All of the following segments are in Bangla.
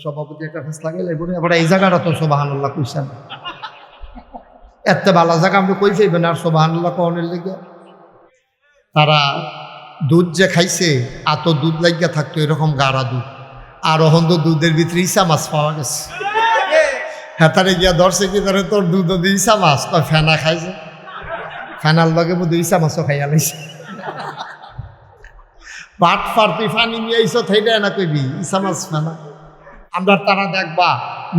সভাপতি একটা ফেস লাগাইলে এবার এই জায়গাটা তো সুবহানাল্লাহ কইছেন এত ভালো জায়গা আপনি কই যাইবেন আর সুবহানাল্লাহ কোনের লেগে তারা দুধ যে খাইছে এত দুধ লাগিয়া থাকতো এরকম গাঢ়া দুধ আর অহন তো দুধের ভিতরে ইসা মাছ পাওয়া গেছে হ্যাঁ তারে গিয়া ধরছে কি ধরে তোর দুধ দিয়ে ইসা মাছ কয় ফেনা খাইছে ফেনার লগে মধ্যে ইসা মাছও খাইয়া লাইছে বাট ফার তুই ফানি নিয়ে আইসো থাইটা না কইবি ইসা মাছ ফেনা আমরা তারা দেখবা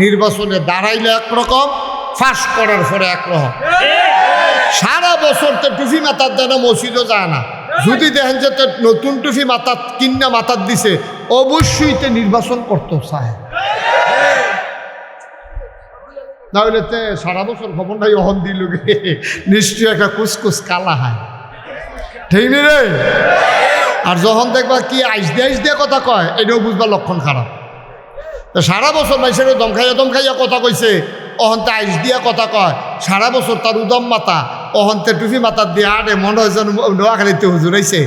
নির্বাচনে দাঁড়াইলে একরকম ফাঁস করার পরে একরকম সারা বছর তো টুফি মাথার দেয় না মসজিদও যায় না যদি দেখেন যে নতুন টুফি মাথার কিন্না মাথার দিছে অবশ্যই তো নির্বাচন করতে চায় না হইলে তে সারা বছর খবর নাই অহন দিল নিশ্চয়ই একটা কুসকুস কালা হয় ঠিক নি রে আর যখন দেখবা কি আইস দিয়ে কথা কয় এটাও বুঝবা লক্ষণ খারাপ তো সারা বছর মানুষের দম খাইয়া কথা কইছে অহন্তে আইস দিয়া কথা কয় সারা বছর তার উদম মাতা অহন্তে টুফি মাতার দিয়ে আরে মনে হয় যেন নোয়াখালীতে হুজুর হয়েছে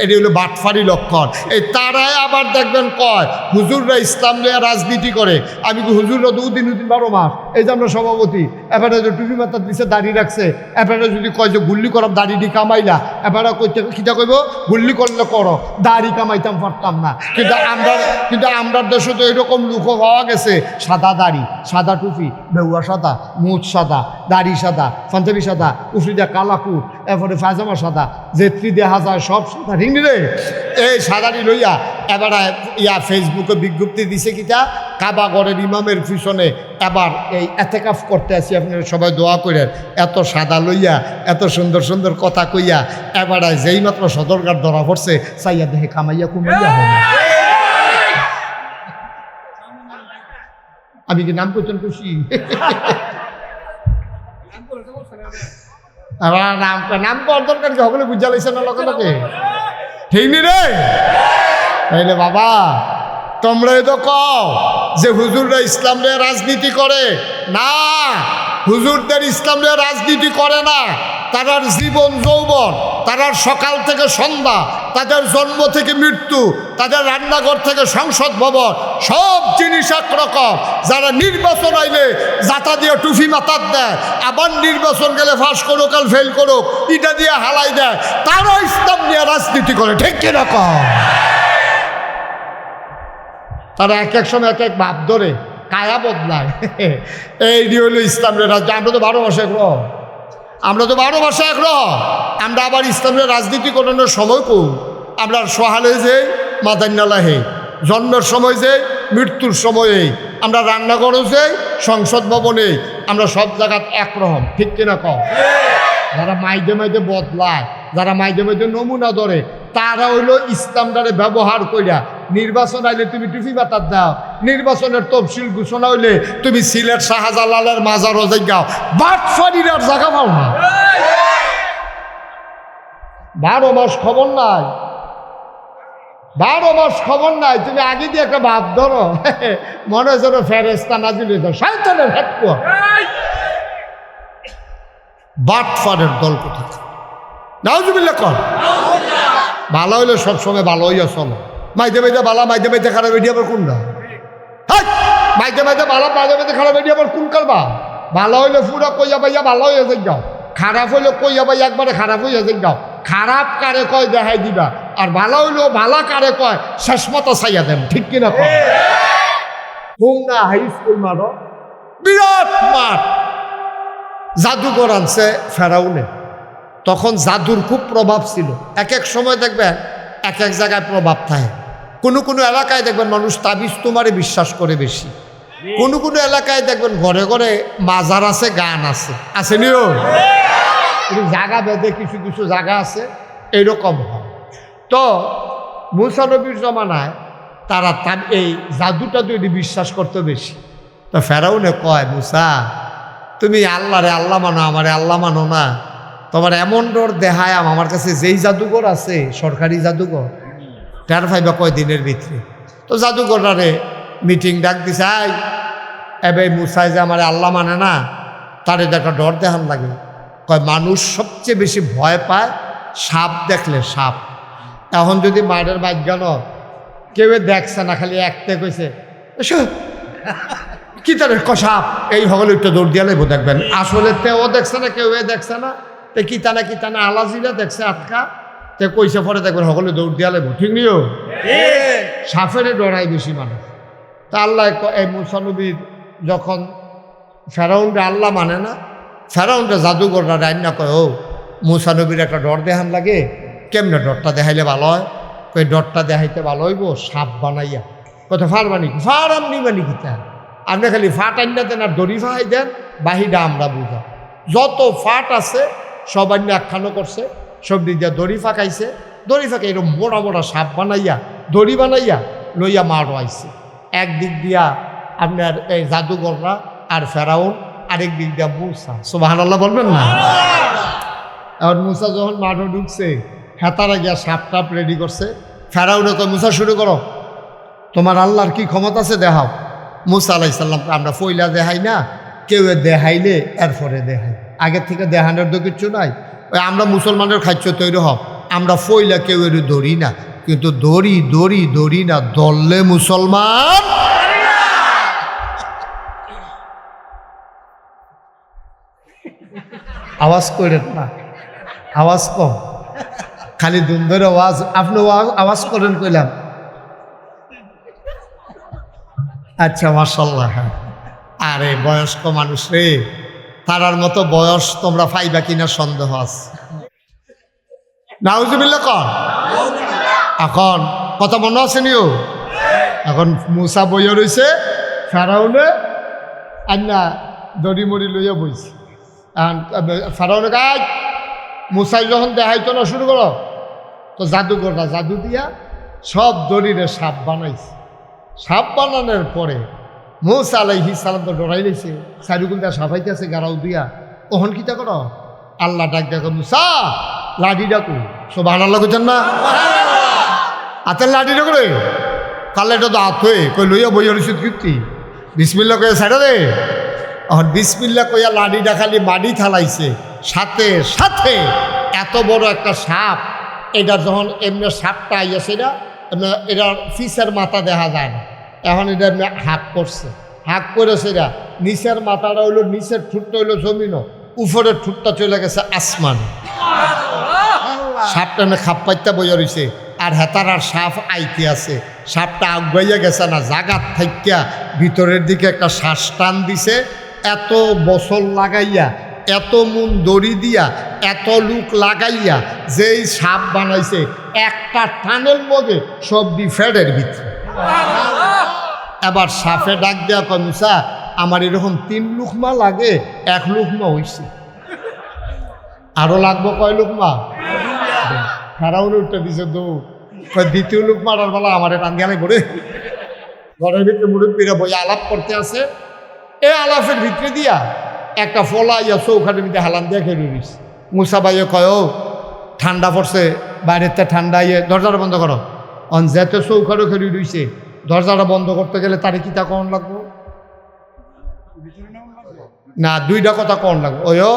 এটি হলো বাটফারি লক্ষণ এই তারাই আবার দেখবেন কয় হুজুররা ইসলাম নিয়ে রাজনীতি করে আমি কি হুজুররা দুদিন 12 মাস এই যে আমরা সভাপতি এবারে যে টুফি মাতার দিছে দাড়ি রাখছে এবারে যদি কয় যে গুল্লি করব দাড়িটি কামাইলা এবারে কইতে কিটা কইব গুল্লি করলে করো দাড়ি কামাইতাম পারতাম না কিন্তু আমরা দেশে তো এরকম লোক পাওয়া গেছে সাদা দাড়ি সাদা টুপি বেউয়া সাদা মুখ সাদা দাড়ি সাদা পাঞ্জাবি সাদা উফরিদা কালাকুট এরপরে পায়জামা সাদা জেত্রী দেখা যায় সব সাদা ঠিক রে এই সাদারি লইয়া এবার ফেসবুকে বিজ্ঞপ্তি দিছে কিটা কাবাগরের ইমামের পিছনে এবার এই এতেকাফ করতে আসি আপনারা সবাই দোয়া করেন এত সাদা লইয়া এত সুন্দর সুন্দর কথা কইয়া এবার যেই মাত্র সদরকার ধরা পড়ছে চাইয়া দেখে কামাইয়া কুমাইয়া হবে আমি কি নাম করতেন খুশি নাম করার দরকার কি সকলে বুঝা লাইছে না লোকে লোকে ঠিক নি রে তাইলে বাবা তোমরা তো কও যে হুজুররা ইসলাম নিয়ে রাজনীতি করে না হুজুরদের ইসলাম নিয়ে রাজনীতি করে না তারার জীবন যৌবন তারার সকাল থেকে সন্ধ্যা তাদের জন্ম থেকে মৃত্যু তাদের রান্নাঘর থেকে সংসদ ভবন সব জিনিস একরকম যারা নির্বাচন আইলে জাতা দিয়ে টুফি মাথার দেয় আবার নির্বাচন গেলে ফাঁস করুক আর ফেল করুক ইটা দিয়ে হালাই দেয় তারা ইসলাম নিয়ে রাজনীতি করে ঠিক কিরকম তারা এক এক সময় এক এক ভাব ধরে কায়া বদলায় এই হলো ইসলামের রাজনীতি আমরা তো 12 মাসে একরকম আমরা তো 12 মাসে একরকম আমরা আবার ইসলামের রাজনীতি করানোর সময় কম আমরা সহালে যে মাদান্নালা হে জন্মের সময় যে মৃত্যুর সময়ে আমরা রান্নাঘরও যে সংসদ ভবনে আমরা সব জায়গায় একরকম ঠিক কিনা কম যারা মাইদে মাইদে বদলায় যারা মাইদে মাইদে নমুনা ধরে তারা হইলো ইসলামটারে ব্যবহার কইরা নির্বাচন আইলে তুমি টুপি বাতার দাও নির্বাচনের তফসিল ঘোষণা হইলে তুমি সিলেট শাহজালালের মাজারও যাও বাটফারির আর জায়গা পাও না 12 মাস খবর নাই 12 মাস খবর নাই তুমি আগে দিয়ে একটা ভাব ধরো মনে হয় যেন ফেরেস্তা নাজিল হয়ে যাও শয়তানের হেডকো বাটফারের দল কোথায় নাউজুবিল্লাহ কর ভালো হইলে সবসময় ভালো হইয়া চলো মাইদে মাইদে বালা মাইদে মাইদে খারাপ এটি আবার কোনটা মাইদে মাইদে বালা মাইদে মাইদে খারাপ এটি আবার কোন কালবা ভালো হইলে পুরা কইয়া পাইয়া ভালো হইয়া যাও খারাপ হইলে কইয়া পাইয়া একবারে খারাপ হইয়া যাও খারাপ কারে কয় দেখাই দিবা আর ভালো হইলেও ভালা কারে কয় শেষ মতো চাইয়া দেন ঠিক কিনা কয় হোমনা হাই স্কুল মারো বিরাট মাঠ জাদুঘর আনছে ফেরাউনে তখন জাদুর খুব প্রভাব ছিল এক এক সময় দেখবেন এক এক জায়গায় প্রভাব থাকে কোনো কোনো এলাকায় দেখবেন মানুষ তাবিজ তোমারে বিশ্বাস করে বেশি কোনো কোনো এলাকায় দেখবেন ঘরে ঘরে মাজার আছে গান আছে আসেনিও জায়গা বেঁধে কিছু কিছু জায়গা আছে এরকম হয় তো মুসা নবীর জমানায় তারা এই জাদুটা তৈরি বিশ্বাস করতে বেশি তো ফেরাউনে কয় মুসা তুমি আল্লাহরে আল্লাহ মানো আমারে আল্লাহ মানো না তোমার এমন ডর দেখায় আমার কাছে যেই জাদুঘর আছে সরকারি জাদুঘর টের পাইবা কয়দিনের ভিতরে তো জাদুঘরারে মিটিং ডাক দিছে আই এবে মুসাই যে আমার আল্লাহ মানে না তারে দেখা ডর দেখান লাগে কয় মানুষ সবচেয়ে বেশি ভয় পায় সাপ দেখলে সাপ এখন যদি মায়ের বাজ্ঞান কেউ দেখছে না খালি একতে কইছে এসো কি তার কষাপ এই হলে একটু দৌড় দিয়ে লাগবো দেখবেন আসলে তেও দেখছে না কেউ দেখছে না তে কিতানা আলাজিরা দেখছে আটকা তে কইসে পরে দেখবেন সকলে দৌড় দিয়া লাগবো ঠিক নিও সাফেরে ডরাই বেশি মানুষ তা আল্লাহ এই মুসা নবীর যখন ফেরাউনটা আল্লাহ মানে না ফেরাউনটা জাদুঘররা রান্না কয় ও মুসা নবীর একটা ডর দেখান লাগে কেমনে ডরটা দেখাইলে ভালো হয় ওই ডরটা দেখাইতে ভালো হইব সাপ বানাইয়া কত ফার বানি ফার আমনি বানি কিতা আপনি খালি ফাট আইনা দেন আর দড়ি ফাহাই দেন বাহিটা আমরা বুঝা যত ফাট আছে সব আইনা একখানো করছে সব দিক দিয়া দড়ি ফাঁকাইছে দড়ি ফাঁকে এরকম মোটা মোটা সাপ বানাইয়া দড়ি বানাইয়া লইয়া মারো আইছে একদিক দিয়া আপনার এই জাদুঘররা আর ফেরাউন আরেক দিক দিয়া মুসা সুবহানাল্লাহ বলবেন না আর মুসা যখন মাঠে ঢুকছে হেতারা গিয়া সাপ টাপ রেডি করছে ফেরাউনে তো মুসা শুরু করো তোমার আল্লাহর কি ক্ষমতা আছে দেখাও মুসা আলাইসাল্লামকে আমরা ফইলা দেখাই না কেউ দেখাইলে এরপরে দেখাই আগের থেকে দেখানোর তো কিচ্ছু নাই ওই আমরা মুসলমানের খাদ্য তৈরি হব আমরা ফইলা কেউ এর ধরি না কিন্তু দড়ি না দললে মুসলমান আওয়াজ করেন না আওয়াজ কম খালি দুন্দর আওয়াজ আপনি আওয়াজ করেন কইলাম আচ্ছা মাশাআল্লাহ আরে বয়স্ক মানুষ রে তারার মতো বয়স তোমরা পাইবা কিনা সন্দেহ আছে নাউজুবিল্লাহ কন এখন কথা মনে আছে নিও এখন মুসা বইয়া রয়েছে ফেরাউনে আন্না দড়ি মড়ি লইয়া বইছে ফেরাউনে গাছ মুসাই যখন দেখাইতো না শুরু করো তো জাদুঘরটা জাদু দিয়া সব দড়িরে সাপ বানাইছে সাপ বানানোর পরে মুসা আলাইহিস সালাম তো ডরাই লেছে চারিগুল দিয়া সাফাইতে আছে গাড়াও দিয়া তখন কিতা করো আল্লাহ ডাক দেখো মুসা লাঠি ডাকু সুবহানাল্লাহ কইছেন না হাতের লাঠিটা করে কালে এটা তো হাত হয়ে কই লইয়া বইয়া রইছে কীর্তি বিসমিল্লাহ কইয়া ছাড়া দে এখন বিসমিল্লাহ কইয়া লাঠিটা খালি মাটি থালাইছে সাথে সাথে এত বড় একটা সাপ এটা যখন এমনি সাপটা আইয়াছে এটার ফিসের মাথা দেখা যায় না এখন এটা এমনি হাঁক করছে হাঁক করেছে এরা নিচের মাথাটা হইলো নিচের ঠুটটা হইলো জমিনও উপরের ঠুটটা চলে গেছে আসমান সাপটা এমনি খাপ পাইতে বইয়া রইছে আর হেতার আর সাপ আইতে আছে সাপটা আগাইয়া গেছে না জাগাত থাইকা ভিতরের দিকে একটা শ্বাস টান দিছে এত বছর লাগাইয়া এত মন দড়ি দিয়া এত লুক লাগাইয়া যেই সাপ বানাইছে একটা টানের মধ্যে সবজি ফেডের ভিতরে এবার সাপে ডাক দেওয়া কয় মুসা আমার এরকম 3 লুকমা লাগে 1 লুকমা হইছে আরো লাগবো কয় লুকমা ফেরাউন উঠতে দিছে দ্বিতীয় লোক মারার বেলা আমার টান দিয়া নাই পড়ে ঘরের ভিতরে মুরব্বীরা বই আলাপ করতে আছে এই আলাপের ভিতরে দিয়া একটা ফলা ইয়া চৌখাটের ভিতরে হালান দিয়া খেয়ে রইস মুসা ভাইয়ে কয় ও ঠান্ডা পড়ছে বাইরের তে ঠান্ডা ইয়ে দরজাটা বন্ধ করো অন যেতে চৌখাটও খেয়ে রইছে দরজাটা বন্ধ করতে গেলে তারে কিতা কন লাগবো না 2টা কথা কন লাগবো ওইও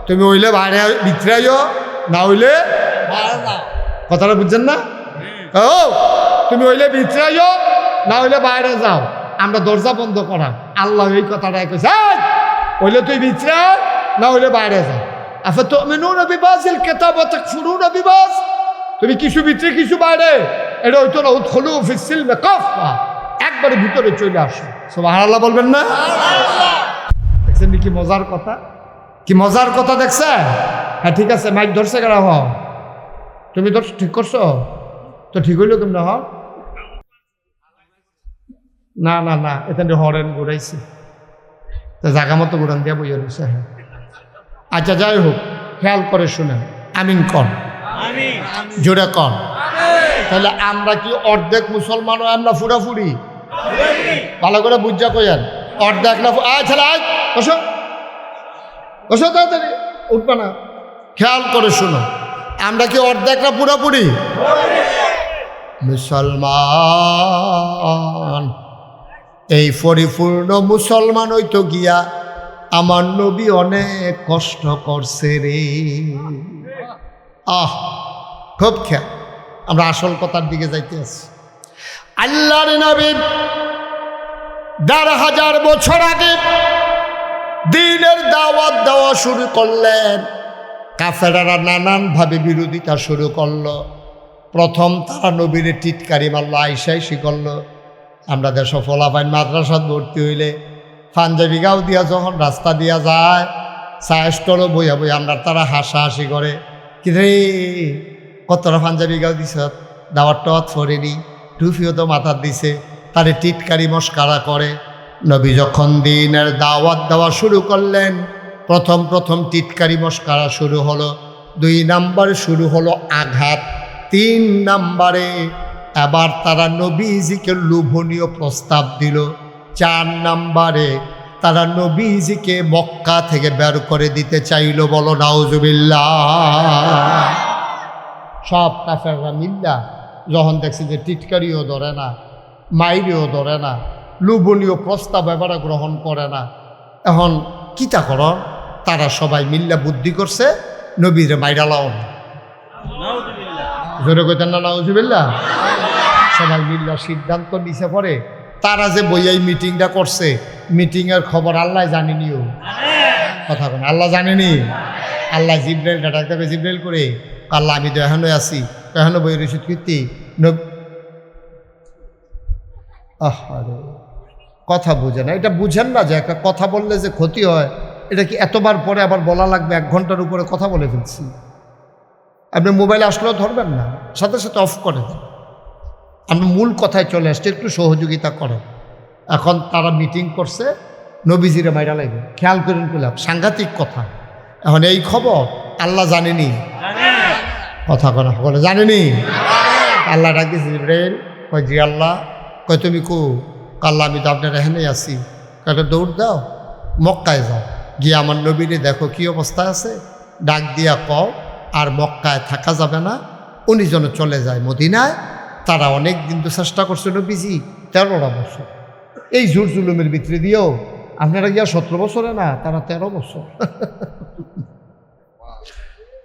তুমি হইলে বাইরে ভিতরে আইও না হইলে কথাটা বুঝছেন না ও তুমি হইলে ভিতরে আইও না হইলে বাইরে যাও আমরা দরজা বন্ধ করা আল্লাহ এই কথাটা কইছে হইলে তুই ভিতরে না হইলে বাইরে যাও আফাতুমিনুনা বিবাযিল কিতাব ওয়া তাকফুরুনা বিবায তুমি কিছু ভিতরে কিছু বাইরে এটা হইতো না উদখুলু ফিস সিলমি কাফা একবারে ভিতরে চলে আসো সুবহানাল্লাহ বলবেন না দেখছেন কি মজার কথা কি মজার কথা দেখছেন হ্যাঁ ঠিক আছে মাইক ধরছে কেন হ তুমি তো ঠিক করছো তো ঠিক হইলো কেমন হ না না না এখানে হরেন ঘুরাইছে তো জায়গা মতো ঘুরান দিয়া বইয়া রয়েছে হ্যাঁ আচ্ছা যাই হোক খেয়াল করে শুনেন আমিন কন জোরে কন তাহলে আমরা কি অর্ধেক মুসলমান ও আমরা ফুরাফুরি ভালো করে বুঝা কইয়ান অর্ধেক না ছেলে আয় বসো বসো তাড়াতাড়ি উঠবে না খেয়াল করে শুনো আমরা কি অর্ধেক না পুরাপুরি মুসলমান এই পরিপূর্ণ মুসলমান হইতো গিয়া আমার নবী অনেক কষ্ট করছে রে খুব খেয়াল আমরা আসল কথার দিকে যাইতে আছি আল্লাহর নবী ১,৫০০ বছর আগে দ্বীনের দাওয়াত দেওয়া শুরু করলেন। কাফেররা নানানভাবে বিরোধিতা শুরু করলো। প্রথম তারা নবীরে টিটকারি মারলো, আইসাইসি করলো। আমরা দেশ ফলাফাইন মাদ্রাসাত ভর্তি হইলে পাঞ্জাবি গাও দিয়া যখন রাস্তা দিয়া যায়, চা স্টলও বইয়া বই আমরা তারা হাসাহাসি করে, কিরে কতটা পাঞ্জাবি গাও দিছ, দাওয়াত টাওয়াত ফরেনি, টুফিও তো মাথার দিছে, তারে টিটকারি মস্কারা করে। নবী যখন দ্বীনের দাওয়াত দেওয়া শুরু করলেন, প্রথম টিটকারি মস্কারা শুরু হলো। ২ নাম্বারে শুরু হলো আঘাত। ৩ নাম্বারে এবার তারা নবীজিকে লোভনীয় প্রস্তাব দিল। ৪ নাম্বারে তারা নবীজিকে মক্কা থেকে বের করে দিতে চাইল। বলো নাউজুবিল্লাহ। সব কাফেররা মিল্লা যখন দেখছে যে টিটকারিও ধরে না, মাইরিও ধরে না, লোভনীয় প্রস্তাব এবারে গ্রহণ করে না, এখন কিতা কর, তারা সবাই মিল্লা বুদ্ধি করছে নবীরে মাইরালাও না। জোরে কইতেন না নাউজুবিল্লাহ। সবাই মিল্লা সিদ্ধান্ত নিছে পরে তারা যে বইয়াই মিটিংটা করছে, মিটিংয়ের খবর আল্লাহ জানেনিও। কথা বলেন, আল্লাহ জানেনি। আল্লাহ জিব্রাইল ডাটাকে জিব্রাইল করে, আল্লাহ আমি তো এখনো আছি, এখনো বই রসিদ কীর্তি আরে কথা বুঝে না। এটা বুঝেন না যে একটা কথা বললে যে ক্ষতি হয়, এটা কি এতবার পরে আবার বলা লাগবে? 1 ঘন্টার উপরে কথা বলে ফেলছি। আপনি মোবাইলে আসলেও ধরবেন না, সাথে সাথে অফ করে দেন। আপনি মূল কথায় চলে আসছে, একটু সহযোগিতা করেন। এখন তারা মিটিং করছে নবীজিরে মাইরা লাগবে। খেয়াল করেন কুলাব, সাংঘাতিক কথা। এখন এই খবর আল্লাহ জানেনি, কথা কোনো বলে জানেনি। আল্লাহ ডাকতেছে জিবরাইল, কয় জি আল্লাহ। কয় তুমি কো? আল্লাহ আমি তো আপনার এখানে আছি। কয়টা দৌড় দাও, মক্কায় যাও, গিয়ে আমার নবীরে দেখো কি অবস্থায় আছে, ডাক দিয়া কও আর মক্কায় থাকা যাবে না, উনি যেন চলে যায় মদিনায়। তারা অনেক দিন তো চেষ্টা করছে নবীজি, 13টা বছর এই জোর জুলুমের ভিতরে দিয়েও। আপনারা গিয়া 17 বছরে না, তারা 13 বছর।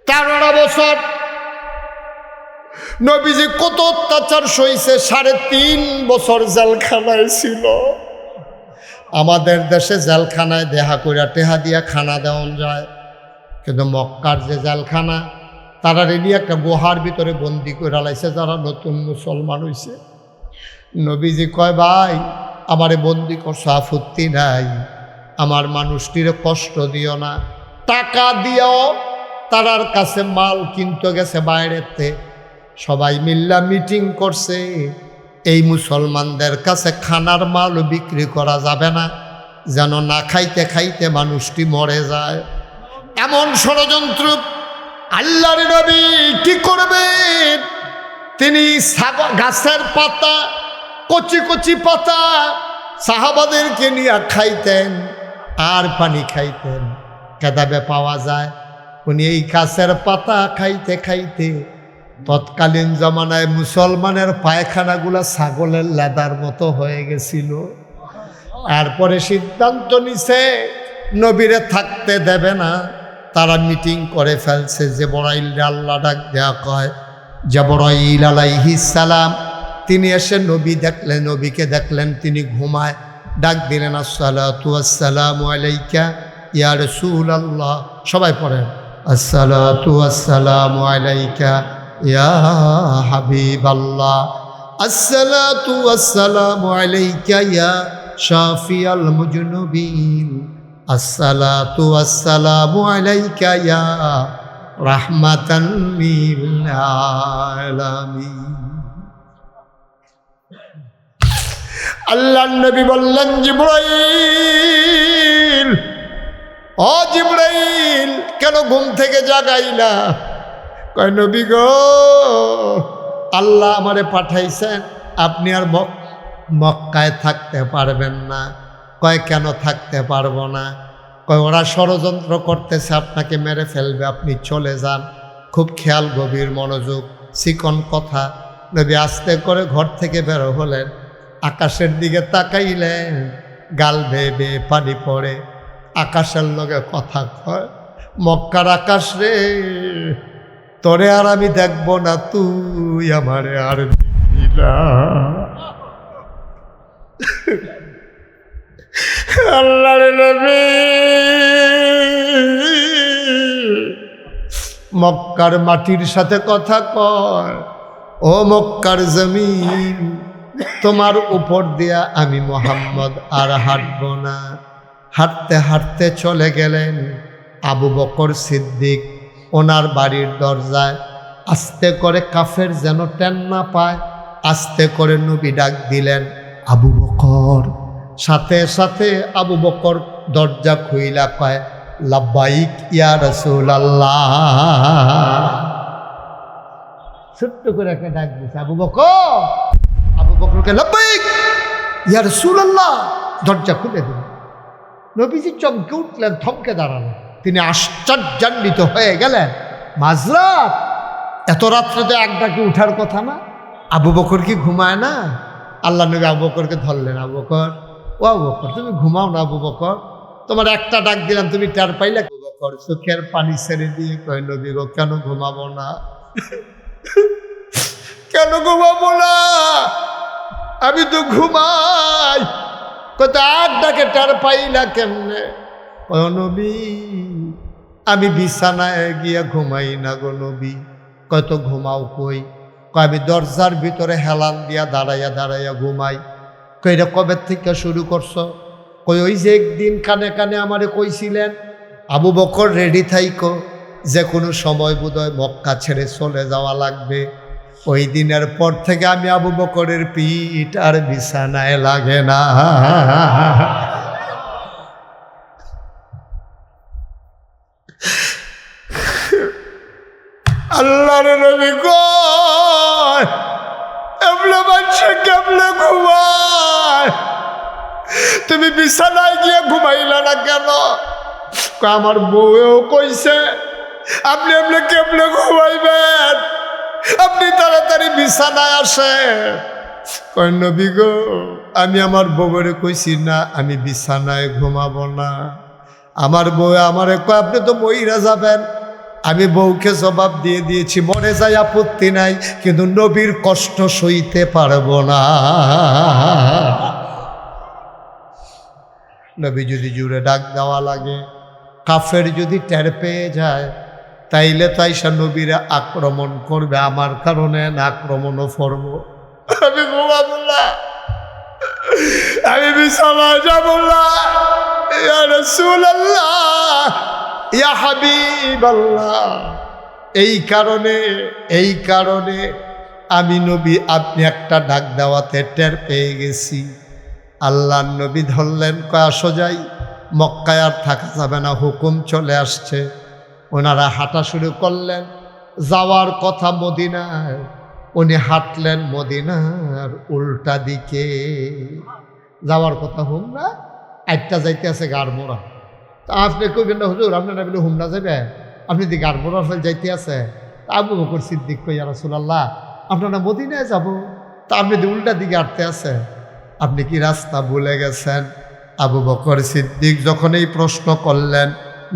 13টা বছর নবীজি কত অত্যাচার সইছে। 3.5 বছর জেলখানায় ছিল। আমাদের দেশে জেলখানায় দেহা কইরা টেহা দিয়া খানা দেওয়া যায়, কিন্তু মক্কার যে জেলখানা, তারা রেডি একটা গুহার ভিতরে বন্দি করে লাইছে যারা নতুন মুসলমান হইছে। নবীজি কয় ভাই আমারে বন্দি করছো, আপত্তি নাই, আমার মানুষটিরে কষ্ট দিও না। টাকা দিও। তারার কাছে মাল কিনতে গেছে বাইরেতে, সবাই মিল্লা মিটিং করছে এই মুসলমানদের কাছে খানার মাল বিক্রি করা যাবে না, যেন না খাইতে খাইতে মানুষটি মরে যায়। এমন ষড়যন্ত্র। আল্লাহর নবী কি করবেন? তিনি গাছের পাতা, কচি কচি পাতা সাহাবাদেরকে নিয়ে খাইতেন আর পানি খাইতেন। কেদাবে পাওয়া যায় উনি এই গাছের পাতা খাইতে খাইতে তৎকালীন জমানায় মুসলমানের পায়খানাগুলা ছাগলের লেদার মতো হয়ে গেছিল। এরপরে সিদ্ধান্ত নিছে নবীরে থাকতে দেবে না। তারা মিটিং করে ফেলছে। জিবরাইল আল্লাহ ডাক দেয়া কয়, জিবরাইল আলাইহিস সালাম তিনি এসে নবীকে দেখলেন তিনি ঘুমায়। ডাক দিলেন, আসসালাতু আসসালামু আলাইকা ইয়া রাসূলুল্লাহ। সবাই পড়েন, আসসালাতু আসসালামু আলাইকা ইয়া হাবিবাল্লাহ, আসসালাতু আসসালামু আলাইকা ইয়া শাফিয়াল মুজনুবিন, আসসালাতু আসসালামু আলাইকা ইয়া রাহমাতান লিল আলামিন। আল্লাহর নবী বললেন, জিবরাইল, ও জিবরাইল কেন ঘুম থেকে জাগাইলা? কয় নবী গো, আল্লাহ আমারে পাঠাইছেন, আপনি আর মক্কায় থাকতে পারবেন না। কয় কেন থাকতে পারবো না? কয় ওরা ষড়যন্ত্র করতেছে, আপনাকে মেরে ফেলবে, আপনি চলে যান। খুব খেয়াল, গভীর মনোযোগ, চিকন কথা। নবী আস্তে করে ঘর থেকে বের হলেন, আকাশের দিকে তাকাইলেন, গাল বেয়ে বেয়ে পানি পড়ে। আকাশের লগে কথা কয়, মক্কার আকাশ রে, তোরে আর আমি দেখবো না, তুই আমারে আর দেখবি না। আল্লাহর নবী মক্কার মাটির সাথে কথা কয়, ও মক্কার জমিন, তোমার উপর দিয়া আমি মুহাম্মদ আর হাঁটব না। হাঁটতে হাঁটতে চলে গেলেন আবু বকর সিদ্দিক ওনার বাড়ির দরজায়। আস্তে করে কাফের যেন টেন না পায়, আস্তে করে নবী ডাক দিলেন, আবু বকর। সাথে সাথে আবু বকর দরজা খুইলা কয়, লাব্বাইক ইয়া রাসূলুল্লাহ। ছোট্ট করে একটা ডাক দিছে, আবু বকর। আবু বকরকে লাব্বাইক ইয়া রাসূলুল্লাহ দরজা খুলে দিল। নবীজি চমকে উঠলেন, থমকে দাঁড়ালেন। তিনি আশ্চর্যান্বিত হয়ে গেলেন, মাঝরাত, এত রাত্রে তো এক ডাকে উঠার কথা না। আবু বকর কি ঘুমায় না? আল্লাহ নবী আবু বকরকে ধরলেন, আবু বকর, ও আবু বকর, তুমি ঘুমাও না আবু বকর? তোমার একটা ডাক দিলাম, তুমি টের পাইলে? আবু বকর চোখের পানি ছেড়ে দিয়ে কয়, নবী গো, কেন ঘুমাবো না? কেন ঘুমাবো না? আমি তো ঘুমাই। কত এক ডাকে টের পাইলা কেমনে? ও নবী, আমি বিছানায় গিয়া ঘুমাই না গো নবী। কত ঘুমাও কই? আমি দরজার ভিতরে হেলান দিয়া দাঁড়াইয়া দাঁড়াইয়া ঘুমাই। কইরা কবে থেকে শুরু করছো? কই ওই যে একদিন কানে কানে আমারে কইছিলেন, আবু বকর রেডি থাইকো, যে কোনো সময় বোধহয় মক্কা ছেড়ে চলে যাওয়া লাগবে। ওই দিনের পর থেকে আমি আবু বকরের পিঠ আর বিছানায় লাগে না। আল্লাহর নবী কয়, এমনে মানুষে কেমনে ঘুমায়? তুমি বিছানায় গিয়ে ঘুমাইলা না কেন? আমার বউও কইছে, আপনি এমনি কেমনে ঘুমাইবেন? আপনি তাড়াতাড়ি বিছানায় আসেন। কয়, নবী গো, আমি আমার বউরে কইছি না আমি বিছানায় ঘুমাবো না। আমার বউ আমারে কয়, আপনি তো মইরা যাবেন। আমি বউকে জবাব দিয়ে দিয়েছি, মরে যাই আপত্তি নাই, কিন্তু নবীর কষ্ট সইতে পারবো না। নবী যদি জুড়ে ডাক দেওয়া লাগে, কাফের যদি টের পেয়ে যায়, তাইলে তাইসা নবীরা আক্রমণ করবে। আমার কারণে না আক্রমণও করব। আমি ঘুমাবো না, আমি বিছানায় যাবো না। ইয়া রাসূলুল্লাহ, ইয়া হাবিবাল্লাহ, এই কারণে আমি নবী আপনি একটা ডাক দেওয়াতে টের পেয়ে গেছি। আল্লাহর নবী ধরলেন, কয় আসো যাই, মক্কায় আর থাকা যাবে না, হুকুম চলে আসছে। ওনারা হাঁটা শুরু করলেন, যাওয়ার কথা মদিনায়, উনি হাঁটলেন মদিনার উল্টা দিকে। যাওয়ার কথা হুমনা, একটা যাইতে আছে গাড়মোড়া। তা আপনি কইবেন না হুজুর, আপনার না বলে হুমনা যাবে, আপনি দি গাড়মোড়ার ফেল যাইতে আছে। আবু বকর সিদ্দিক কই, ইয়া রাসূলুল্লাহ, আপনারা মদিনায় যাব, তা আপনি দি উল্টা দিকে হাঁটতে আছে, আপনি কি রাস্তা ভুলে গেছেন? আবু বকর সিদ্দিক যখন এই প্রশ্ন করলেন,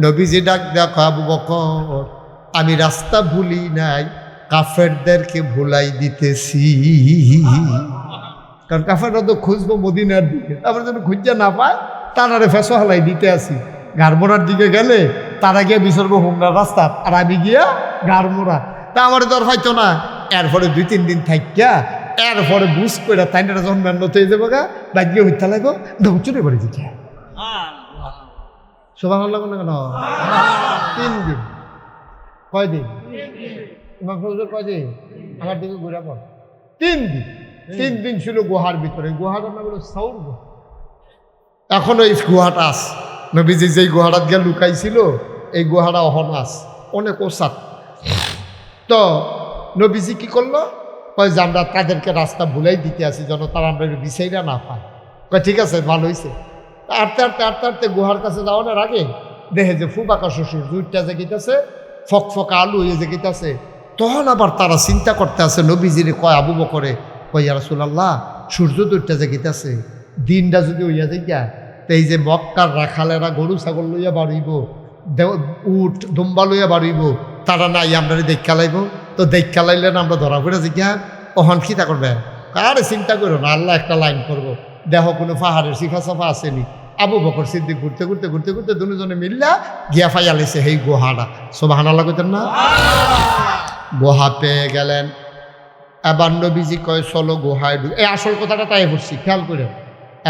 নবীজি ডাক দেখো, আবু বকর, আমি রাস্তা ভুলি নাই, কাফেরদেরকে ভুলাই দিতেছি। কারণ কাফেররা তো খুঁজবো মদিনার দিকে, তারপরে যেন খুঁজা না পায়, তারারে ফেসো হালাই দিতে আসি। গাড়মোড়ার দিকে গেলে তারা গিয়ে বিসর্গ হুমরার রাস্তা, আর আমি গিয়া গাড়মোড়া। তা আমার দর হয়তো না। এরপরে 2-3 দিন থাকিয়া এরপরে বুঝ করে তাইটা যখন মেন্নত হয়ে যাবো গা, বাজিয়ে হইতে লাগবো, চলে পড়ে দিচ্ছে। শোভা হল না কেন? 3 দিন। কয়দিন? ইমাম ফজল কয়দিন? আমার দিকে ঘুরে পড়। 3 দিন। 3 দিন ছিল গুহার ভিতরে। গুহাটার নাম হলো সাউর গুহা। এখনো এই গুহাটা আছে। নবীজি যেই গুহাটা গিয়ে লুকাইছিল, এই গুহাটা অহন আছে, অনেক ওসাত। তো নবীজি কি করলো? কয় যে আমরা তাদেরকে রাস্তা ভুলাই দিতে আসি, যেন তারা আমরা বিষয়টা না পায়। কয় ঠিক আছে, ভালো হয়েছে। আটতে গুহার কাছে যাওয়ার আগে দেখে যে ফুবাকা শ্বশুর দুইটা জেগিতেছে, ফকফকা আলু হয়ে জেগিতেছে। তখন আবার তারা চিন্তা করতে আছে, নবীজিরে কয় আবু বকরে, কয় ইয়া রাসূলুল্লাহ, সূর্য দুইটা জেগিতেছে, দিনটা যদি হইয়া যাইয়া, তো এই যে মক্কার রাখালেরা গরু ছাগল লইয়া বাড়িব, উট দুম্বা লইয়া বাড়িব, তারা নাই আমরা দেখা লাইব। তো দেখা লাইলে না আমরা ধরা পড়ে জিজ্ঞা, ওহন খিতা করবে? আরে চিন্তা করো না, আল্লাহ একটা লাইন করবো, দেহ কোনো পাহাড়ের সিফা সাফা আসেনি, আবু বকর সিদ্দিক ঘুরতে ঘুরতে ঘুরতে ঘুরতে দুজনে মিল্লা গিয়া ফাইয়া লেছে সেই গুহাটা। সুবহানাল্লাহ কইতেন না? গুহা পেয়ে গেলেন। এবার নবীজি কয় চলো গুহায় ঢুকি। এই আসল কথাটা তাই বলছি, খেয়াল করে।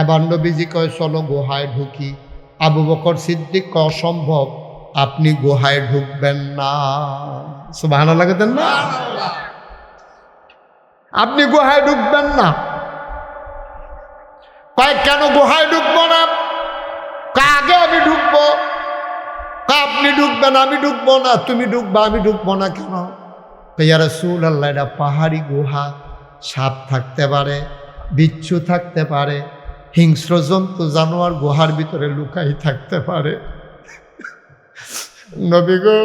এবার নবীজি কয় চলো গুহায় ঢুকি। আবু বকর সিদ্দিক কয় অসম্ভব, আপনি গুহায় ঢুকবেন না। সুবহানাল্লাহ কইতেন না? আপনি গুহায় ঢুকবেন না। কয় কেন গুহায় ঢুকবো না? আগে আমি ঢুকবো। আপনি ঢুকবেন, আমি ঢুকবো না। তুমি ঢুকবা, আমি ঢুকবো না কেন? ইয়া রাসূলুল্লাহ, এটা পাহাড়ি গুহা, সাপ থাকতে পারে, বিচ্ছু থাকতে পারে, হিংস্র জন্তু জানোয়ার গুহার ভিতরে লুকাই থাকতে পারে। নবী গো,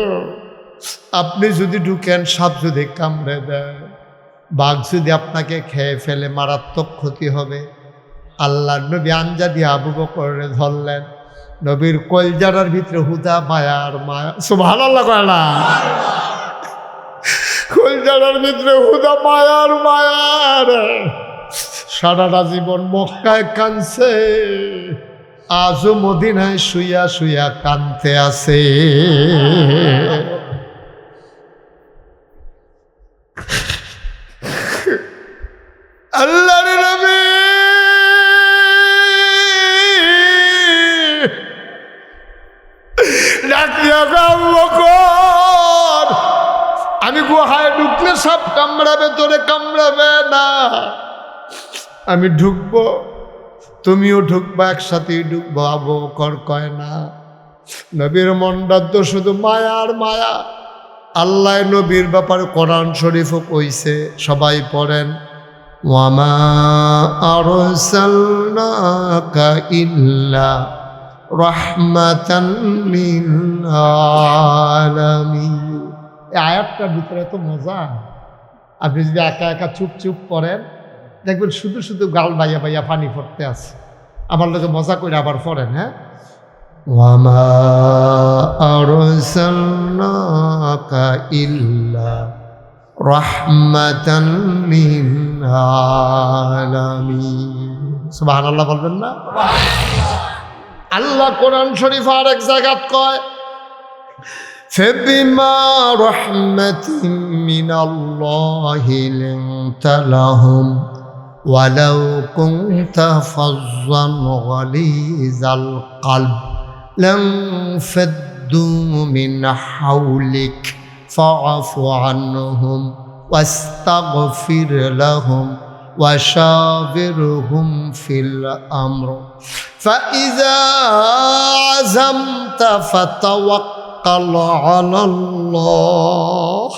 আপনি যদি ঢুকেন, সাপ যদি কামড়ে দেয়, বাঘ যদি আপনাকে খেয়ে ফেলে, মারাত্মক ক্ষতি হবে। আল্লাহর নবী আঞ্জা দিয়ে আবু বকরে ধরলেন। নবীর কলজাটার ভিতরে হুদা মায়ার মায়া। সুবহানাল্লাহ কয় না? কলজাটার ভিতরে হুদা মায়ার মায়ার। সারাটা জীবন মক্কায় কানছে, আজও মদিনায় শুইয়া শুইয়া কানতে আছে। আল্লাহর নবী আমি গুহায় ঢুকলে সব কামড়াবে, তোরে কামড়াবে না। আমি ঢুকবো, তুমিও ঢুকবা, একসাথেই ঢুকবো। আবু বকর কয় না। নবীর মনটা তো শুধু মায়ার মায়া। আল্লাহ নবীর ব্যাপারে কোরআন শরীফও কইছে, সবাই পড়েন, ওয়ামা আরসালনাকা ইল্লা রাহমাতান লিল আলামিন। এই আয়াতটার ভিতরে এত মজা। আপনি যদি একা একা চুপ চুপ পড়েন, দেখবেন শুধু শুধু গাল বাইয়া বাইয়া পানি পড়তে আছে। আমার লোকে মজা করে আবার পড়েন। হ্যাঁ, ওয়ামা আরসালনাকা ইল্লা রাহমাতান লিল আলামিন। সুবহানাল্লাহ বলবেন না? আল্লাহ কোরআন শরীফ আর এক জায়গাত কয়, ফাবিমা রাহমাতিন মিনাল্লাহি লিনতা লাহুম ওয়ালাউ কুনতা ফাজ্জান গালিজাল কলব লানফাদ্দু মিন হাওলিক ফাআফু আনহুম ওয়াস্তাগফির লাহুম وشاورهم في الأمر فإذا عزمت فتوكل على الله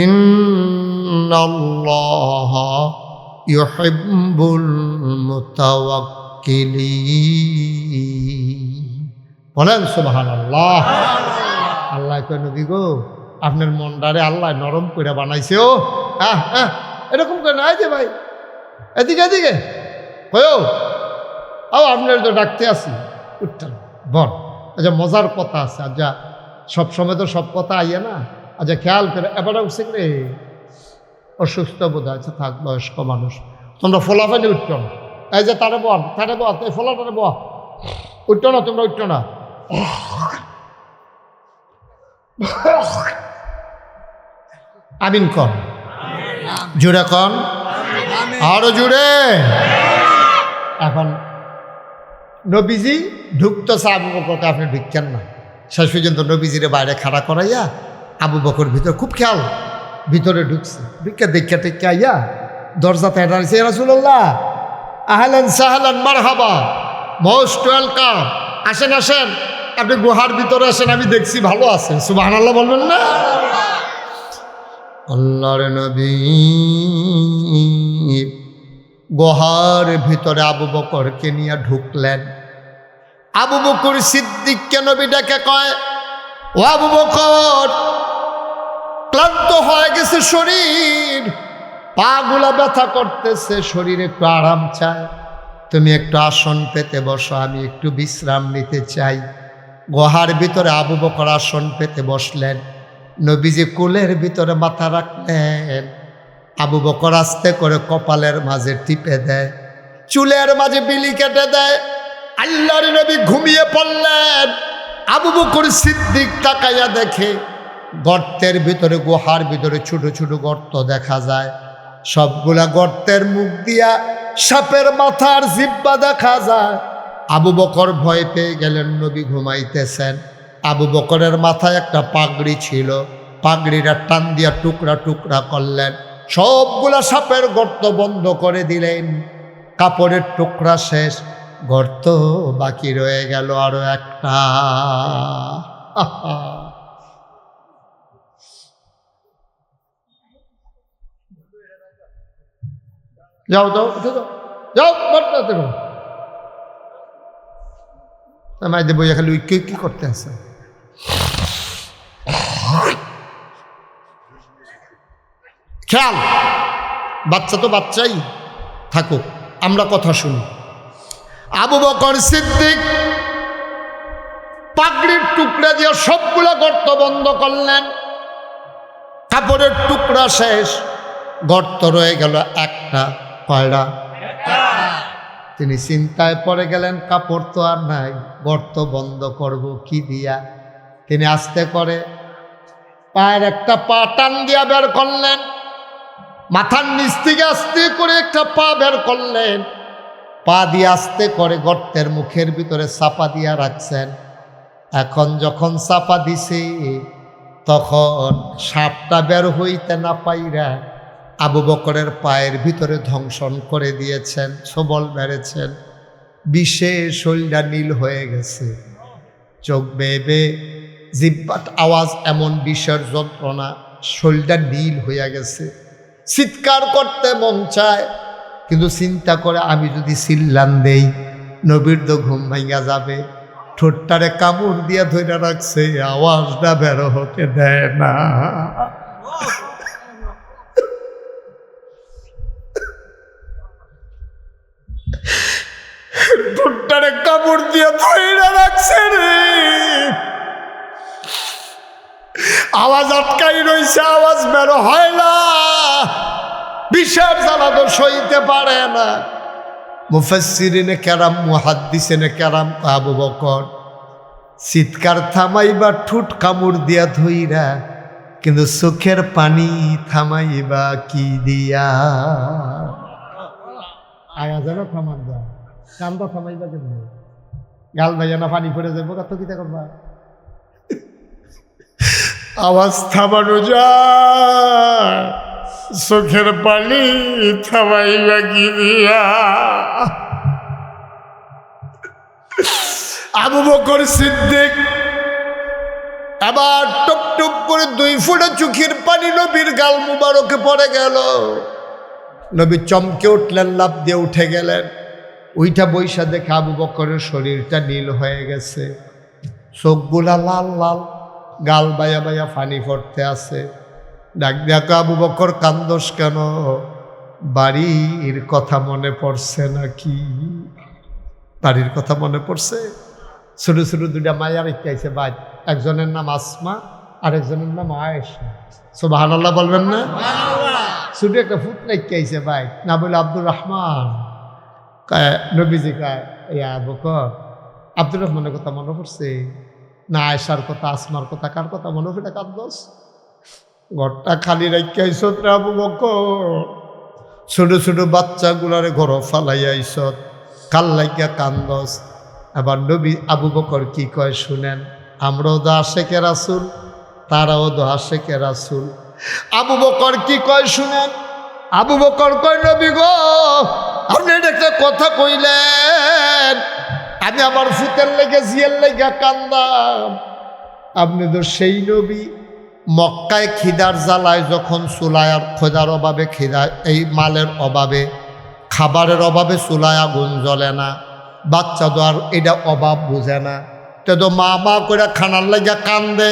إن الله يحب المتوكلين। বলেন সুবহানাল্লাহ। আল্লাহ কয়, নবী গো, আপনার মনটারে আল্লাহ নরম করে বানাইছে। ও এরকম করে নাই যে ভাই, এদিকে এদিকে হয়েও আপনার তো ডাকতে আসি, উঠতেন বল। আচ্ছা, মজার কথা আছে। আচ্ছা, সবসময় তো সব কথা আইয়া না। আচ্ছা, খেয়াল করে এবারে উঠছে রে, অসুস্থ বোধ আছে, থাক, বয়স্ক মানুষ, তোমরা ফোলাফানি উঠতো না। এই যে তারে বল, এই ফোলাটারে বল, উঠতো না, তোমরা উঠতো না। আমিন কর, জুড়ে কন, আরো জুড়ে। এখন নবীজি ঢুকতেছে, আবু বকরকে আপনি ঢুকছেন না। শেষ পর্যন্ত নবীজিরে বাইরে খাড়া করাইয়া আবু বকর ভিতরে, খুব খেয়াল, ভিতরে ঢুকছে। ঢুকে দেখা টেকে আইয়া দরজাতে দাঁড়িয়েছে, ইয়া রাসূলুল্লাহ আহলান সাহলান মারহাবা, মোস্ট ওয়েলকাম, আসেন আসেন, আপনি গুহার ভিতরে আসেন, আমি দেখছি ভালো আছেন। সুবহানাল্লাহ বলবেন না? আল্লাহর নবী গুহার ভিতরে আবু বকরকে নিয়ে ঢুকলেন। আবু বকর সিদ্দিককে নবী ডেকে কয়, ও আবু বকর, ক্লান্ত হয়ে গেছে শরীর, পাগুলা ব্যথা করতেছে, শরীরে একটু আরাম চায়, তুমি একটু আসন পেতে বসো, আমি একটু বিশ্রাম নিতে চাই। গুহার ভিতরে আবু বকর আসন পেতে বসলেন। নবীজি কোলের ভিতরে মাথা রাখলেন। আবু বকর আস্তে করে কপালের মাঝে টিপে দেয়, চুলের মাঝে বিলি কেটে দেয়। আল্লাহর নবী ঘুমিয়ে পড়লেন। আবু বকর সিদ্দিক তাকাইয়া দেখে গর্তের ভিতরে, গুহার ভিতরে ছোট ছোট গর্ত দেখা যায়। সবগুলা গর্তের মুখ দিয়া সাপের মাথার জিব্বা দেখা যায়। আবু বকর ভয় পেয়ে গেলেন, নবী ঘুমাইতেছেন। আবু বকরের মাথায় একটা পাগড়ি ছিল, পাগড়িটা টান দিয়া টুকরা টুকরা করলেন, সবগুলা সাপের গর্ত বন্ধ করে দিলেন। কাপড়ের টুকরা শেষ, গর্ত বাকি রয়ে গেল আরো একটা। যাও যাও উঠে যাও, যাও গর্ততে মাইদে বইয়া খালি উইকে কি করতে আছে? খেয়াল, বাচ্চা তো বাচ্চাই থাকুক, আমরা কথা শুনি। আবু বকর সিদ্দিক পাগড়ির টুকরা দিয়ে সবগুলা গর্ত বন্ধ করলেন। কাপড়ের টুকরা শেষ, গর্ত রয়ে গেল একটা। কয়টা? তিনি চিন্তায় পড়ে গেলেন, কাপড় তো আর নাই, গর্ত বন্ধ করব কি দিয়া? তিনি আস্তে করে পায়ের একটা পা টান দিয়া বের করলেন, মাথার নিচ থেকে আস্তে করে একটা পা বের করলেন, পা দিয়ে আস্তে করে গর্তের মুখের ভিতরে চাপা দিয়া রাখছেন। এখন যখন চাপা দিছে তখন সাপটা বের হইতে না পাইরা আবু বকরের পায়ের ভিতরে ধ্বংসন করে দিয়েছেন, সবল মেরেছেন। বিষে শরীরটা নীল হয়ে গেছে, চোখ বেয়ে জিব্বাট আওয়াজ, এমন বিষের যন্ত্রণা, শরীরটা নীল হইয়া গেছে। চিৎকার করতে মন চায়, কিন্তু চিন্তা করে আমি যদি চিল্লান দেই নবীর তো ঘুম ভাঙা যাবে। ঠোঁটটারে কামড় দিয়া ধরে রাখছে, আওয়াজটা বের হতে দেয় না। ঠোঁটটারে কামড় দিয়া ধরে রাখছে রে, আওয়াজ আটকাই রইছে, আওয়াজ বের হয় না। বিষের জ্বালা তো সইতে পারে না। মুফাসসিরিনে কেরাম, মুহাদ্দিসিনে কেরাম, আবু বকর চিৎকার থামাইবা ঠোঁট কামড় দিয়া ধইরা, কিন্তু চোখের পানি থামাইবা কি দিয়া? আওয়াজ যেন থামান যা, কান্দা থামাইবা কেন? গাল ভাইয়া না পানি পড়ে যাবো, কত কিতা করবা? আওয়াজ থামানো যায়, চোখের পানি থামাইবা কি দিয়া? আবু বকর সিদ্দিক আবার টপ টপ করে 2 ফোঁটা চোখের পানি নবীর গাল মুবারকে পড়ে গেল। নবী চমকে উঠলেন, লাফ দিয়ে উঠে গেলেন। ওইটা বৈশা দেখে আবু বকরের শরীরটা নীল হয়ে গেছে, চোখগুলা লাল লাল, গাল বাইয়া বাইয়া পানি পড়তে আছে। ডাক দেখো, আবু বকর কান্দোস কেন? বাড়ির কথা মনে পড়ছে নাকি? বাড়ির কথা মনে পড়ছে? ছোট ছোট 2টা মায়া রেখে আইছে ভাই, একজনের নাম আসমা আর একজনের নাম আয়েশা। সুবহানাল্লাহ বলবেন না? ছোট একটা ফুট রেখে আইছে ভাই, না বলে আব্দুর রহমান। নবীজি কায়, ইয়া আবু বকর, আব্দুর রহমানের কথা মনে পড়ছে না? আয়েশার কথা, আসমার কথা, কার কথা মনে পড়ে কান্দোস? ঘরটা খালি রেখে আইস রে আবু বকর, ছোট ছোট বাচ্চাগুলারে ঘর ফালাইয়া আইস, কাল লাগিয়া কান্দোস। আবার নবী আবু বকর কি কয় শুনেন, আমরাও তো আশেকে রাসূল, তারাও তো আশেকে রাসূল। আবু বকর কি কয় শুনেন। আবু বকর কয়, নবী গো, আপনি একটা কথা কইলেন, আমি আমার ফুতের লেগে জিয়ের লেগে কান্দাম। আপনি তো সেই নবী, মক্কায় খিদার জ্বালায় যখন চুলায় আর খোঁজার অভাবে, খিদা এই মালের অভাবে, খাবারের অভাবে চুলায় আগুন জ্বলে না, বাচ্চা তো আর এটা অভাব বুঝে না, তো মা মা করে খানার লাগিয়া কান্দে,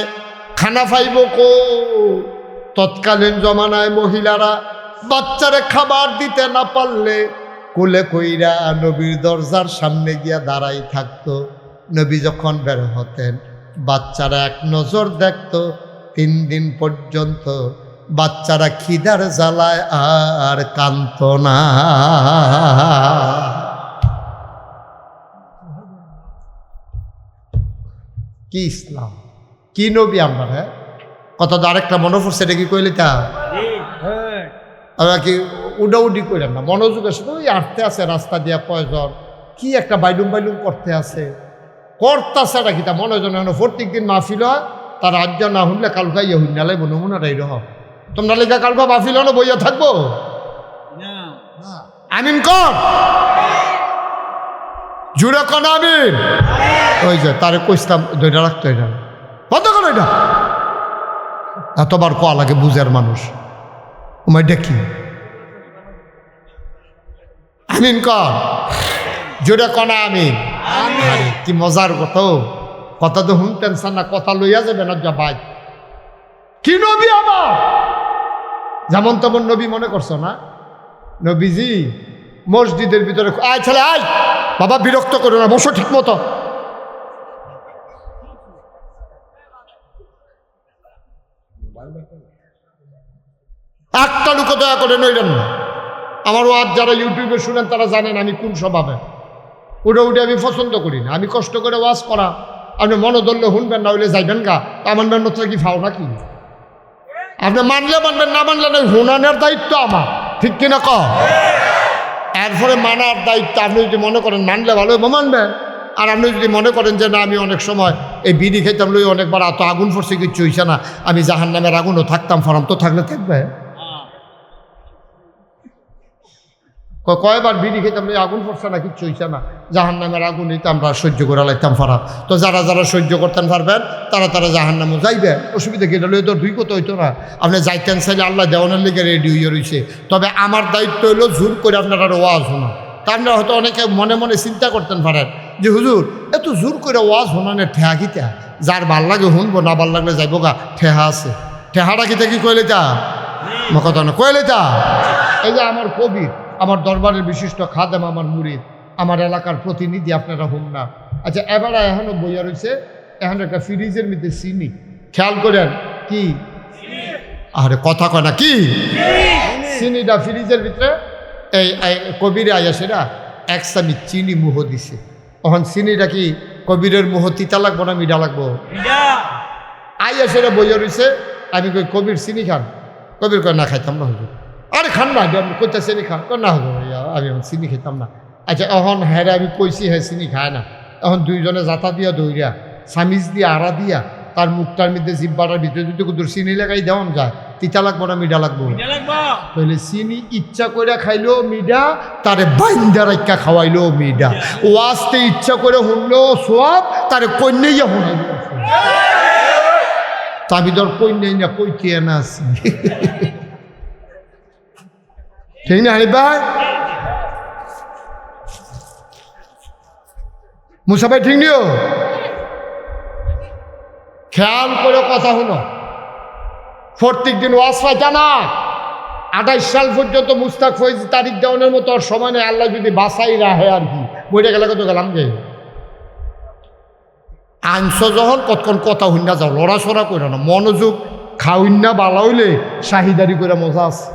খানা পাইব কো? তৎকালীন জমানায় মহিলারা বাচ্চারে খাবার দিতে না পারলে কোলে কইরা নবীর দরজার সামনে গিয়া দাঁড়াই থাকতো। নবী যখন বের হতেন বাচ্চারা এক নজর দেখতো। 3 দিন পর্যন্ত বাচ্চারা খিদার জ্বালায় আর কাঁদতো না। কি ইসলাম, কি নবী আমরা? হ্যাঁ, কত তো আরেকটা মনে পড়ছে, এটা কি কইলে তা কি উডাউডি করেন না, মনোযোগের সাথে ওই আটতে আছে রাস্তা দিয়া কয়জন কি একটা বাইলুম বাইলুম করতে আছে করতেছে নাকি তা মনে জন প্রত্যেক দিন মাহফিল হয়, তার আজ্ঞ না শুনলে কালকা ইয়ে হইন নালাই নমুনাটা এইরকম। তোমরা লেখা কালকা মাহফিল হলো বইয়া থাকবো? আমিন কর, জুড়ে কন আমিন। ওই যে তারে কইতাম দুইটা রাখতো, এটা বন্ধ করো, এটা এতবার কোয়া লাগে বুঝার মানুষ। ওমাই দেখি আমিন কর, জুড়ে কনা আমিন। কি মজার কথা তো শুনতেন না, কথা লইয়া যাবে না যা ভাই। কি নবী আমার, যেমন তেমন নবী মনে করছো না? নবীজি মসজিদের ভিতরে, আয় ছেলে আয়, বাবা বিরক্ত করো না, বসো ঠিক মতো। একটা লোক দয়া করে নইলেন না। আমার ওয়াজ যারা ইউটিউবে শুনেন তারা জানেন আমি কোন স্বভাবে। উঠে আমি পছন্দ করি না। আমি কষ্ট করে ওয়াজ করা, আপনি মনে ধরলে শুনবেন, না হইলে যাইবেন গা। আমার মেহনত কি ফাও নাকি? আপনি মানলে মানবেন, না মানলে না, হুনানের দায়িত্ব আমার, ঠিক কিনা ক? এরপরে মানার দায়িত্ব। আপনি যদি মনে করেন মানলে ভালো মানবেন, আর আপনি যদি মনে করেন যে না আমি অনেক সময় এই বিড়ি খেতাম লই অনেকবার এত আগুন পড়ছে কিচ্ছু হইছে না, আমি জাহান্নামের আগুনও থাকতাম, ফারাম তো থাকলে থাকবে। কয়বার বিড়ি খেতাম লই আগুন পড়ছে না, কিচ্ছু হইছে না, জাহান্নামের আগুন হইতে আমরা সহ্য করে লাইতাম ফারাম। তো যারা যারা সহ্য করতেন পারবেন তারা তারা জাহান্নামও যাইবে, অসুবিধা কি? এটা লই তো দুই কথা হইতো না। আপনি যাইতেন চাইলে আল্লাহ দেওয়ানের লেগে রেডি হইয়া রয়েছে। তবে আমার দায়িত্ব হইলো জোর করে আপনারা ওয়াজ শোনা। তা আপনারা হয়তো অনেকে মনে মনে চিন্তা করতেন পারেন যে হুজুর এত জোর করে ওয়াজ শোনানের ঠেহা কিতা? যার ভাল লাগে শুনবো, না ভাল লাগলে যাইব গা, ঠেহা আছে। ঠেহাটা কিতা কি কইলে তা কথা না, কইলে তা এই যে আমার কবির, আমার দরবারের বিশিষ্ট খাদেম, আমার মুরিদ, আমার এলাকার প্রতিনিধি, আপনারা হুন না। আচ্ছা এবারে এখনো বইয়া রয়েছে, এখন একটা ফ্রিজের মধ্যে চিনি, খেয়াল করেন কি? আরে কথা কয় না কি? চিনিটা ফ্রিজের ভিতরে এই কবিরে আয়া সেটা এক চামচ চিনি মুহ দিছে। তখন চিনিটা কি কবিরের মুহ তিতা লাগবো না মিঠা লাগবো? আইয়া সেটা বইয়া রয়েছে। আমি কই কবির চিনি খান? কবির কয় না, খাইতাম না হুজুর। আরে খান না, কোথা চিনি খান? না হুজুর আমি চিনি খেতাম না। আচ্ছা এখন হ্যাঁ আমি কইছি হ্যাঁ চিনি খায় না। এখন দুইজনে জাতা দিয়া দৌড়িয়া সামিজ দিয়া আড়া দিয়া তার মুখটার মধ্যে জিব্বাটার ভিতরে যদি কুদুর চিনি লাগাই দেওয়ান যায়, তিতা লাগবো না মিঠা লাগবো? তাহলে চিনি ইচ্ছা করে খাইলো মিঠা, তারে বাইন্দা রাখা খাওয়াইলো মিঠা। ওয়াজতে ইচ্ছা করে শুনলো সোয়াব, তারে কন্যাইয়া শুনাইল। তাবিদর কন্যাই না কইতে না আছি, ঠিক না? হানি ভাই, মুসা ভাই ঠিক নিও, খেয়াল করে কথা শুনো। প্রত্যেক দিন ওয়াজ পাইতা না। 28 সাল পর্যন্ত মুস্তাক ফৈজ তারিখ দেওয়ানের মতো আর সময় নেই। আল্লাহ যদি বাসাই রাহে আর কি, বইটা গেলে কত গেলাম গে আনছ যখন কতক্ষণ কথা হইনা যাও, লড়াছড়া করে না, মনোযোগ খাওইনা বালা হইলে শাহিদারি করে মজা আছে।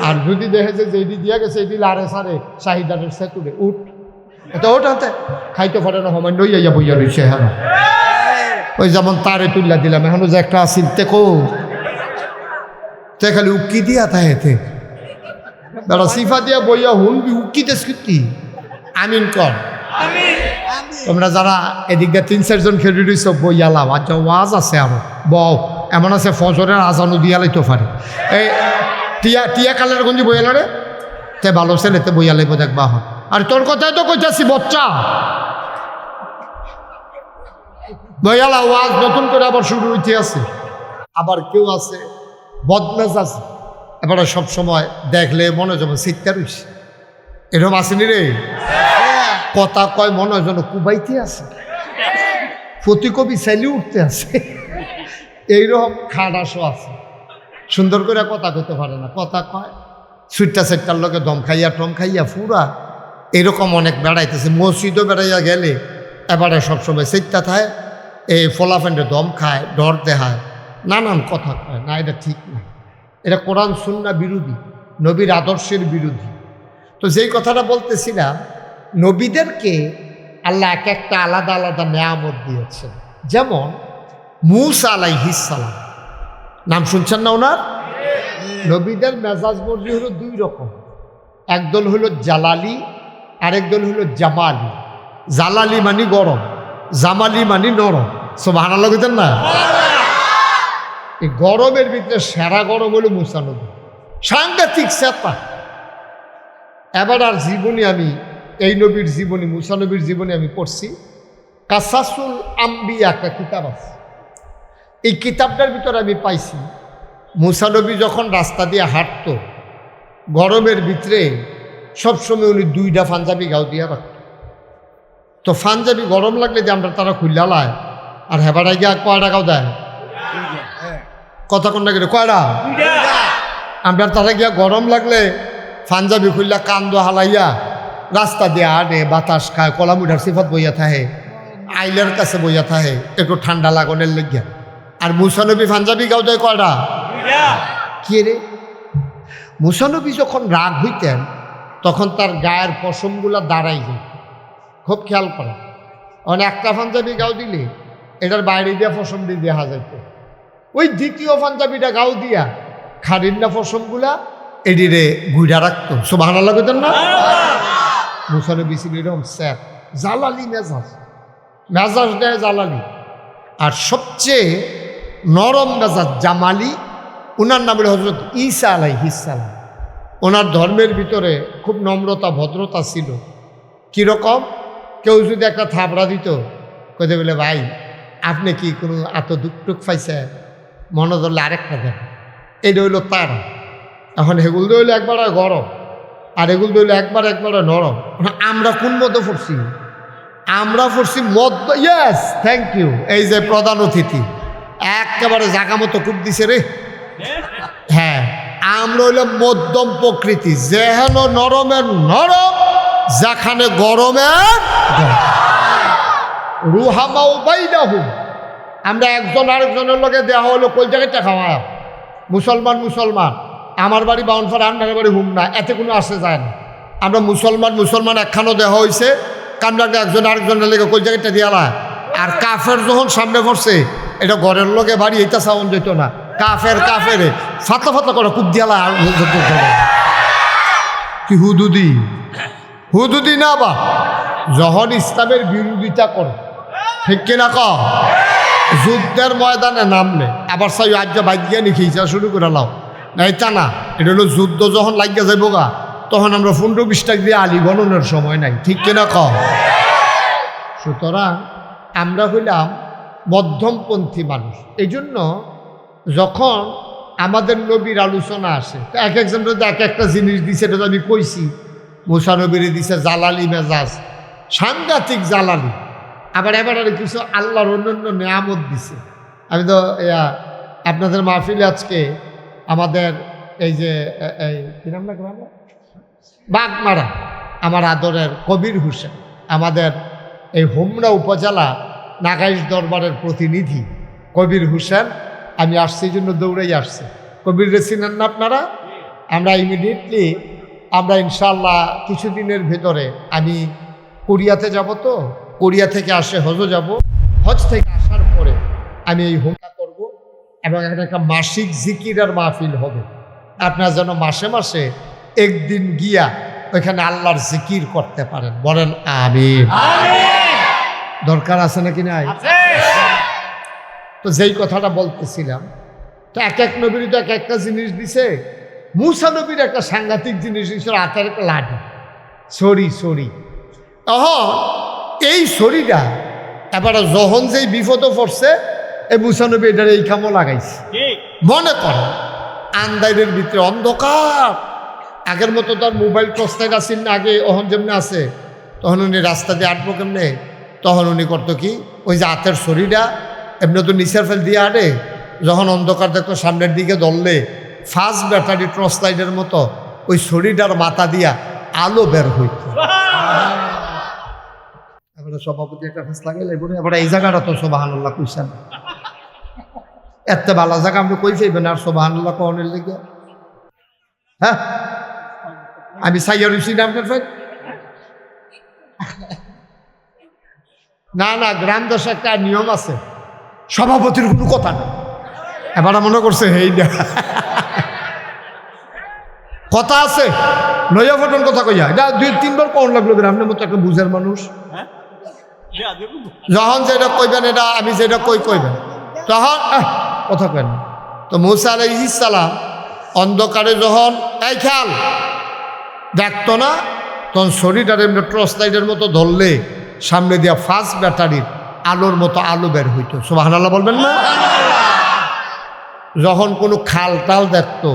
আর যদি দেখে যে যেটি দিয়া গেছে এটি লারে সারে শাহিদারের সেতুরে উঠ, এটা ওটাতে খাইতে পারে না, সমান্য ইয়া বইয়া রয়েছে। হ্যাঁ ওই যেমন তারে তুল্লা দিলাম, এখনো যে একটা আসিল তেকো তে খালি উকি দিয়া তাহেতে বেড়া সিফা দিয়া বইয়া হুনবি উকিতে স্কৃতি। আমিন কর। তোমরা যারা এদিক দিয়ে 3-4 জন খেলে রইছ বইয়া লাভ, আজ ওয়াজ আছে আরো বউ এমন আছে ফজরের আজানও দিয়া লাইতে পারে। এই টিয়া টিয়া কালের গঞ্জি বইয়া লড়ে তে ভালো ছেলেতে বইয়া লাইব দেখবা। হয় আর তোর কথাই তো কইতাছি বচ্চা, বইয়ালা ওয়াজ নতুন করে আবার শুরু হইতে আছে। আবার কেউ আছে বদমেজ আছে, এবারে সব সময় দেখলে মনে হয় যেন চিৎকার হইছে, এরকম আসেনি রে? কথা কয় মনে হয় যেন কুবাইতে আছে, প্রতিকবি চাইলে উঠতে আছে, এইরকম খাডাসও আছে। সুন্দর করে কথা কইতে পারে না, কথা কয় সুইটটা সেটটার লোকে দম খাইয়া টম খাইয়া ফুরা। এরকম অনেক বেড়াইতেছে, মসজিদও বেড়াইয়া গেলে এবারে সবসময় সেটটা থায়, এই ফলাফেন্ডে দম খায়, ডর দেখায়, নানান কথা কয়। না, এটা ঠিক না, এটা কোরআন সুন্নাহ বিরোধী, নবীর আদর্শের বিরোধী। তো যেই কথাটা বলতেছিলাম, নবীদেরকে আল্লাহ এক একটা আলাদা আলাদা নেয়ামত দিয়েছেন। যেমন মূসা আলাইহিস সালাম, নাম শুনছেন না ওনার? নবীদের মেজাজ মর্জি হলো দুই রকম, একদল হলো জালালি, আরেক দল হলো জামালি। জালালি মানে গরম, জামালি মানে নরম। সুবহানাল্লাহ বলতেন না? এই গরমের ভিতরে সেরা গরম হলো মূসা নবী, সাংঘাতিক চেতা। এবার আর জীবনী আমি এই নবীর জীবনী, মূসা নবীর জীবনী আমি পড়ছি। কাসাসুল আম্বিয়া একটা কিতাব আছে, এই কিতাবটার ভিতরে আমি পাইছি মূসা নবী যখন রাস্তা দিয়ে হাঁটতো গরমের ভিতরে সবসময় উনি দুইটা পাঞ্জাবি গাও দিয়া রাখত। তো পাঞ্জাবি গরম লাগলে যে আমরা তারা খুললা লায়, আর হেবাটাই গিয়া কয়টা গাও দেয়, কথা কন্যা গেলে কয়টা, আমরা তারা গিয়া গরম লাগলে পাঞ্জাবি খুললা কান্দো হালাইয়া রাস্তা দিয়ে আনে, বাতাস খায়, কলামুঠার সিফত বইয়া থাহে, আইলের কাছে বইয়া থাহে একটু ঠান্ডা লাগনের লেগিয়া। আর মূসা নবী পাঞ্জাবি গাও দেয় কয়টা, কে রে? মূসা নবী যখন রাগ হইতেন তখন তার গায়ের পশমগুলা দাঁড়াই যায়, খুব খেয়াল করে। মানে একটা পাঞ্জাবি গাও দিলে এটার বাইরে দিয়া পশম দিয়ে দেখা যাইত, ওই দ্বিতীয় পাঞ্জাবিটা গাও দিয়া খারিন্না পশমগুলা এডিরে ঘুরা রাখতো। সুবহানাল্লাহ কইতেন না? মূসা নবী ছিল এরকম স্যার, জালালি মেজাজ, মেজাজ দেয় জালালি। আর সবচেয়ে নরম মেজাজ জামালি, ওনার নাম হলো হযরত ঈসা আলাইহিস সালাম। ওনার ধর্মের ভিতরে খুব নম্রতা ভদ্রতা ছিল। কীরকম? কেউ যদি একটা থাপড়া দিত কইতে বলে, ভাই আপনি কি কোনো এত দুঃখ টুক পাইছে, মনে ধরলে আরেকটা দেন। এটা হইলো তার। এখন এগুলো হইলো একবারে গরম, আর এগুলো হইলো একবারে নরম। আমরা কোন মধ্যে পড়ছি? আমরা পড়ছি মধ্য। Yes, thank you. এই যে প্রধান অতিথি একেবারে জাগা মতো কূপ দিছে রে। হ্যাঁ, আমরা হইলো মধ্যম প্রকৃতি, যেহেন নরমের নরম, যেখানে গরমের রুহামাউ বাইনাহুম। আমরা একজন আরেকজনের লগে দেওয়া হলো কোন জায়গাটা খাওয়া, মুসলমান মুসলমান, আমার বাড়ি বাউনফার, আপনার বাড়ি হুম না, এতে কোনো আসে যায় না। আমরা মুসলমান একখানো দেওয়া হয়েছে, কামরাকে একজন আরেকজনের লেগে কোন জায়গাটা দিয়ালা। আর কাফের যখন সামনে পড়ছে, এটা ঘরের লগে বাড়ি, এটা সাউন্ড যেত না। কাফের ফাতলা ফাতলা করে কুপ দিয়ালা। কি হুদুদি না বা যখন ইসলামের বিরোধিতা করে, ঠিক কিনা ক, যুদ্ধের ময়দানে নামলে আবার সাই আজ্ঞা বাইজ্ঞা নিখিসা শুরু করে লাও না, এটা না। এটা হলো যুদ্ধ যখন লাগিয়া যাইব গা, তখন আমরা 15-20 টাকা দিয়ে আলী গণনের সময় নাই, ঠিক কিনা ক। সুতরাং আমরা হইলাম মধ্যমপন্থী মানুষ। এই জন্য যখন আমাদের নবীর আলোচনা আসে, তো এক একজন এক একটা জিনিস দিছে, এটা তো আমি কইছি। মূসা নবীরে দিছে জালালি মেজাজ, সাংঘাতিক জালালি। আবার এবার কিছু আল্লাহর অন্যান্য নেয়ামত দিছে। আমি তো আপনাদের মাহফিলে আজকে আমাদের এই যে কি নাম না বাগমারা, আমার আদরের কবির হোসেন, আমাদের এই হোমনা উপজেলা নাগাইশ দরবারের প্রতিনিধি কবির হোসেন, আমি আসছি এই জন্য দৌড়াই আসছি। কবির চিনেন না আপনারা? আমরা ইমিডিয়েটলি আমরা ইনশাল্লাহ কিছুদিনের ভেতরে আমি কোরিয়াতে যাব। তো কোরিয়া থেকে আসে হজ যাব, হজ থেকে আসার পরে আমি এই হোমনা করব এবং একটা মাসিক জিকিরের মাহফিল হবে। আপনারা যেন মাসে মাসে একদিন গিয়া ওইখানে আল্লাহর জিকির করতে পারেন, বলেন আমিন। দরকার আছে নাকি নাই? তো যেই কথাটা বলতেছিলাম, তো এক এক নবীর তো এক একটা জিনিস দিছে। মূসা নবীর একটা সাংঘাতিক জিনিস দিছিল, হাতের একটা লাঠি, ছড়ি। এই ছড়িটা এবারে যখন যেই বিপদে পড়ছে, এই মূসা নবী এটার এই কামও লাগাইছে। মনে করে আন্দাইরের ভিতরে অন্ধকার, আগের মতো তার মোবাইল টর্চলাইট আসেন না আগে, অহন যেমনি আছে, তখন উনি রাস্তা দিয়ে আটবো কেমনে, তখন উনি করতো কি, ওই যে হাতের ছড়িটা এমনি তো নিচের ফেল দিয়ে আটে, যখন অন্ধকার দেখতো সামনের দিকে ধরলে ফার্স্ট ব্যাটারি টর্চলাইটের মতো ওই ছড়িটার মাথা দিয়া আলো বের হইত। সভাপতি একটা ফেস লাগাইলে এবার এই জায়গাটা তো সুবহানাল্লাহ কইছেন, এত ভালো জায়গা আপনি কই চাইবেন আর সুবহানাল্লাহ কনের লেগে। হ্যাঁ, আমি সাইয়ার হইছি না আপনার ফের। না না, গ্রাম দেশে একটা নিয়ম আছে, সভাপতির কোনো কথা নেই। এবার মনে করছে হেই না, কথা আছে, লইয়া ফটন কথা কইয়া, এটা 2-3 বার কোন লাগলো আপনার মতো একটা বুঝার মানুষ। যখন যেটা কইবেন, এটা আমি যেটা কইবেন, তখন কথা কেন। তো মুসা আলাইহিস সালাম অন্ধকারে যখন এই খেয়াল দেখতো না, তখন শরীরটার এমনি টর্চ লাইটের মতো ধরলে সামনে দিয়া ফার্স্ট ব্যাটারির আলোর মতো আলো বের হইতো। সুবহানাল্লাহ বলবেন না? যখন কোনো খাল টাল দেখতো,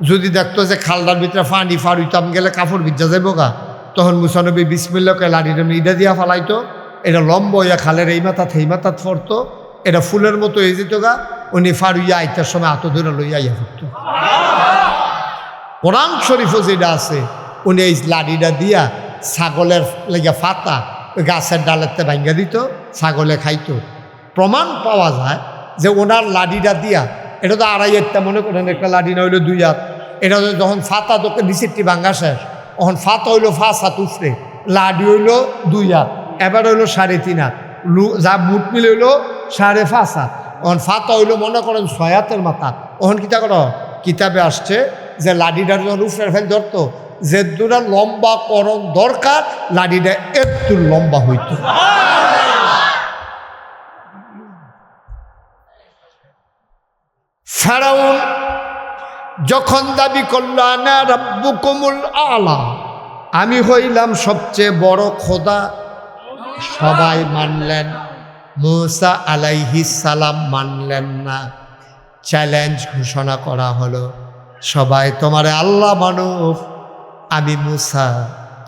যদি দেখতো যে খালটার ভিতরে পানি ফার হইতাম গেলে কাপড় ভিজা যাইব গা, তখন মুসা নবী বিসমিল্লাহকে লাড়ির ইডা দিয়া ফালাইতো, এটা লম্ব হইয়া খালের এই মাথা এই মাথাত ফরতো, এটা ফুলের মতো হয়ে যেত গা, উনি ফার হইয়া আইতার সময় হাত ধরে লইয়া ইয়া ফুটতো। কোরআন শরীফও যেটা আছে, উনি এই লাড়িটা দিয়া ছাগলের লেগে ফাতা ওই গাছের ডালেতে ভাঙ্গা দিত, ছাগলে খাইতো। প্রমাণ পাওয়া যায় যে ওনার লাড়িটা দিয়া, এটা তো 2.5 হাত, মনে করেন একটা লাড়ি না হইলো 2 হাত, এটা যখন ফাতা তোকে নিচেরটি ভাঙ্গা শেষ, তখন ফাতা হইলো 5 হাত উফরে, লাডি হইলো 2 হাত, এবার হইলো 3.5 হাত, যা মুট মিলে হইলো 5.5 হাত, তখন ফাতা হইলো মনে করেন 6 হাতের মাথা। তখন কিতা করো, কিতাবে আসছে যে লাডিটার যখন উফরে ফেল ধরতো, যে দুটা লম্বা করণ দরকার, লাডিটা একটু লম্বা হইত। ফেরাউন যখন দাবি করল আনা রাব্বুকুমুল আলা, আমি হইলাম সবচেয়ে বড় খোদা, সবাই মানলেন, মুসা আলাইহিস সালাম মানলেন না। চ্যালেঞ্জ ঘোষণা করা হলো, সবাই তোমারে আল্লাহ মানুষ, আমি মুসা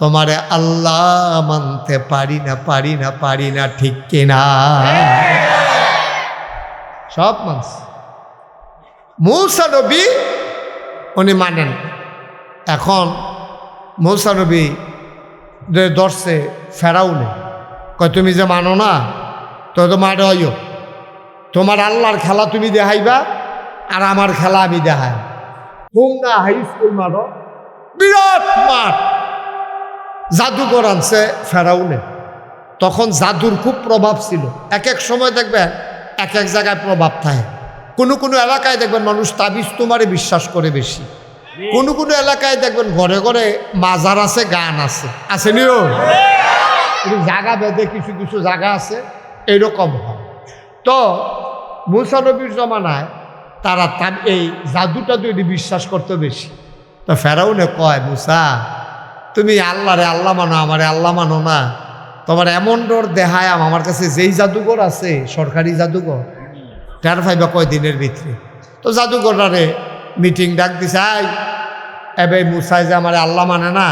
তোমারে আল্লাহ মানতে পারি না, পারি না, পারি না, ঠিক কিনা? সব মানুষ মুসা নবী উনি মানেন। এখন মুসা নবী ধরছে ফেরাউনে, কয় তুমি যে মানো না, তো তোমার হইও, তোমার আল্লাহর খেলা তুমি দেখাইবা, আর আমার খেলা আমি দেখাই। হোমনা হাই স্কুল মারো, বিরাট মাঠ, জাদুঘর আনছে ফেরাউনে। তখন জাদুর খুব প্রভাব ছিল, এক সময় দেখবেন এক জায়গায় প্রভাব থাকে। কোনো কোনো এলাকায় দেখবেন মানুষ তাবিজ তোমারে বিশ্বাস করে বেশি, কোনো কোনো এলাকায় দেখবেন ঘরে ঘরে মাজার আছে, গান আছে, আছে নিও জায়গা বেঁধে কিছু কিছু জায়গা আছে, এইরকম হয়। তো মুসা নবীর জমানায় তারা এই জাদুটা তৈরি বিশ্বাস করতে বেশি। তো ফেরাউনে কয়, মুসা তুমি আল্লাহরে আল্লাহ মানো, আমারে আল্লাহ মানো না, তোমার এমন ডর দেখায় আমার কাছে যেই জাদুঘর আছে, সরকারি জাদুঘর, টের পাইবা কয়দিনের ভিতরে। তো জাদুঘরারে মিটিং ডাক দিছে, এবার মুসাই যে আমার আল্লাহ মানে না,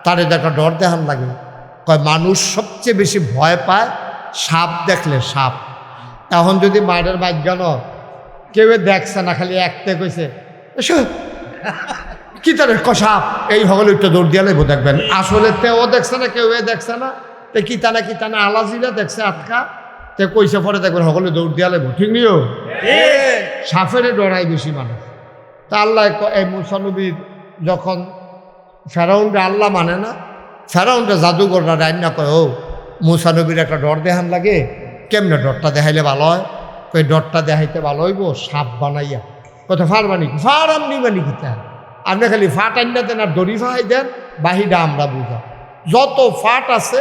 তারে একটা ডর দেখান লাগে। কয় মানুষ সবচেয়ে বেশি ভয় পায় সাপ দেখলে, সাপ। এখন যদি মায়ের বাজ্ঞান কেউ দেখছে না, খালি একতে কইছে কি তার সাপ, এই হলে একটু দৌড় দিয়ে লাগবো, দেখবেন আসলে তেও দেখছে না, কেউ দেখছে না, তে কিতানা কিতানা আলাজিরা দেখছে আটকা, তে কইসে পরে দেখবেন সকলে দৌড় দিয়া লাগবো, ঠিক নিও। সাপের ডরাই বেশি মানুষ। তা আল্লাহ এই মুসা নবীর যখন ফেরাউনটা আল্লাহ মানে না, ফেরাউনটা জাদুঘরটা রান্না কয়, ও মুসা নবীর একটা ডর দেখান লাগে, কেমনে ডরটা দেখাইলে ভালো হয়? কই ডরটা দেখাইতে ভালো হইব সাপ বানাইয়া। কত ফার বানি, ফার আমনি বানি কিতা, আপনি খালি ফাট আন্না দেন আর দড়ি ফাহাই দেন, বাহিটা আমরা বুঝা। যত ফাট আছে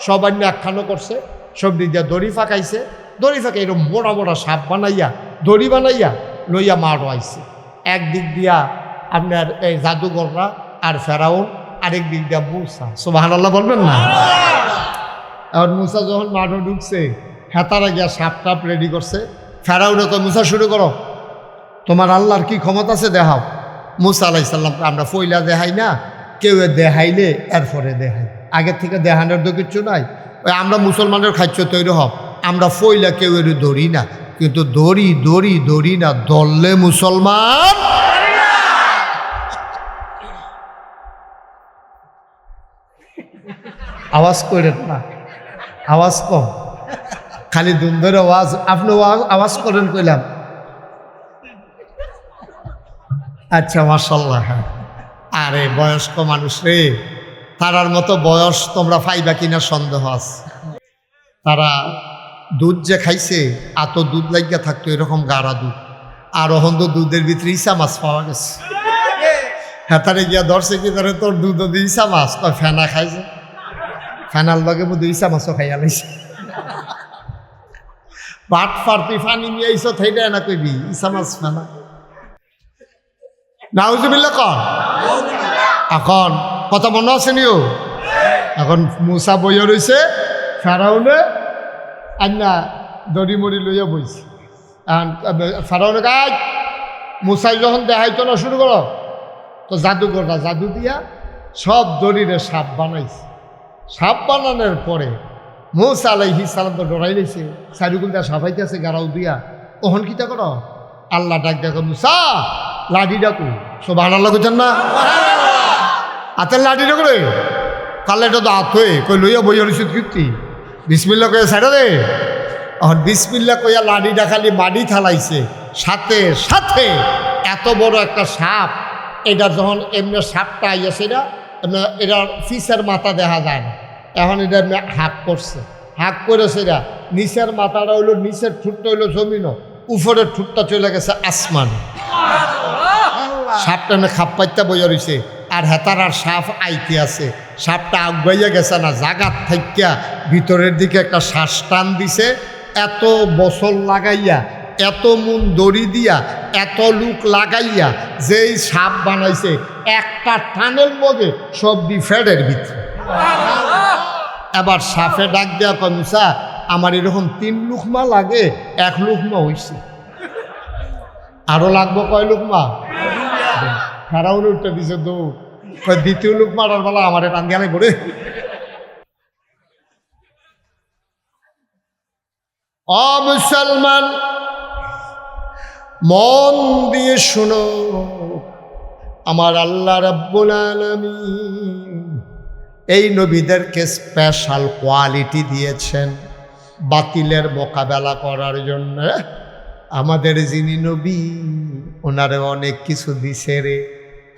সব আন্য একখানো করছে, সব দিক দিয়া দড়ি ফাঁকাইছে, দড়ি ফাঁকে এরকম বড়া বড়া সাপ বানাইয়া দড়ি বানাইয়া লইয়া মারও আইছে। একদিক দিয়া আপনার এই জাদুঘররা আর ফেরাউন, আরেক দিক দিয়া মুসা। সুবহানাল্লাহ বলবেন না? আর মুসা যখন মাঠও ঢুকছে, হেতারা গিয়া সাপ টাপ রেডি করছে। ফেরাউনে কয়, মুসা শুরু করো, তোমার আল্লাহর কি ক্ষমতা আছে দেখাও। মুসা আলাইহিস সালাম, আমরা ফইলা দেখাই না, কেউ দেখাইলে এরপরে দেখাই, আগের থেকে দেখানোর তো কিচ্ছু নাই। ওই আমরা মুসলমানের খাদ্য তৈরি হব, আমরা ফইলা কেউ এর ধরি না, কিন্তু দড়ি দড়ি দড়ি না, দললে মুসলমান। আওয়াজ করেন না, আওয়াজ কম, খালি দুন্দর আওয়াজ, আপনি আওয়াজ করেন কইলাম। আচ্ছা মাশাআল্লাহ। আরে বয়স্ক মানুষ রে, তারার মতো বয়স তোমরা পাইবা কিনা সন্দেহ আছে। তারা দুধ যে খাইছে এত দুধ লাগিয়া থাকতো এরকম গাঢ়া দুধ, আর অহন তো দুধের ভিতরে ইসা মাছ পাওয়া গেছে। হ্যাঁ, তারে গিয়া ধরছে কি তারে তোর দুধ দিয়ে ইসা মাছ, তো ফেনা খাইছে, ফেনার লগে মধ্যে ইসা মাছও খাইয়া লাইছে। পাট ফার্তি ফানি নিয়ে আইসো থাইটা না কইবি ইসা মাছ ফেনা। নাউজুবিল্লাহ কর। এখন কথা মনে আছে নিও, এখন মুসা বইয়া রয়েছে, ফেরাউনে আন্না দড়ি মড়ি লইয়া বইছে। ফেরাউনে গাছ মুসাই যখন দেখাইতো না শুরু করো, তো জাদুঘরটা জাদু দিয়া সব দড়িরে সাপ বানাইছে। সাপ বানানোর পরে মুসা আলাইহিস সালাম তো ডরাই লইছে, চারিগুল দিয়া সাফাইতে আছে গাড়াও দিয়া। ওহন কিতা করো, আল্লাহ ডাক দেখো মুসা লাঠি ডাকু, সব আল্লাহ করছেন না হাতের লাঠি ডাকু রে, কালে এটা তো হাত হয়ে কই লইয়া বইয়া রইছে কীর্তি, বিসমিল্লা কইয়া সাইডা দে। এখন বিসমিল্লা কইয়া লাঠি ডাকালি মাটি থালাইছে, সাথে সাথে এত বড় একটা সাপ, এটা যখন এমনি সাপটা আইয়াছে না, এটার ফিসের মাথা দেখা যায় না, এখন এটা হাঁক করছে, হাঁক করেছে এরা, নিচের মাথাটা হইলো, নিচের ঠুটটা হইলো জমিনও, উপরের ঠুটটা চলে গেছে আসমানে। সাপটা এমনি খাপ পাইতে বইয়া রয়েছে, আর হেতার আর সাপ আইতে আছে, সাপটা আগুয়াইয়া গেছে না, জাগাত থাইকা ভিতরের দিকে একটা শ্বাস টান দিছে, এত বছর লাগাইয়া, এত মন দড়ি দিয়া, এত লুক লাগাইয়া যেই সাপ বানাইছে, একটা টানের মধ্যে সব ফেডের ভিতরে। এবার সাপে ডাক দেওয়া কয় মুসা আমার এরকম 3 লুকমা লাগে, 1 লুকমা হইছে, আরো লাগবো কয় লুকমা? ফেরাউন উঠতে দিছে দৌড়, দ্বিতীয় লুকমাটার বেলা আমার টান গেলে পড়ে। ও মুসলমান মন দিয়ে শোনো, আমার আল্লাহ রাব্বুল আলামিন এই নবীদেরকে স্পেশাল কোয়ালিটি দিয়েছেন বাতিলের মোকাবেলা করার জন্য। আমাদের যিনি নবী ওনারে অনেক কিছু দিছে রে,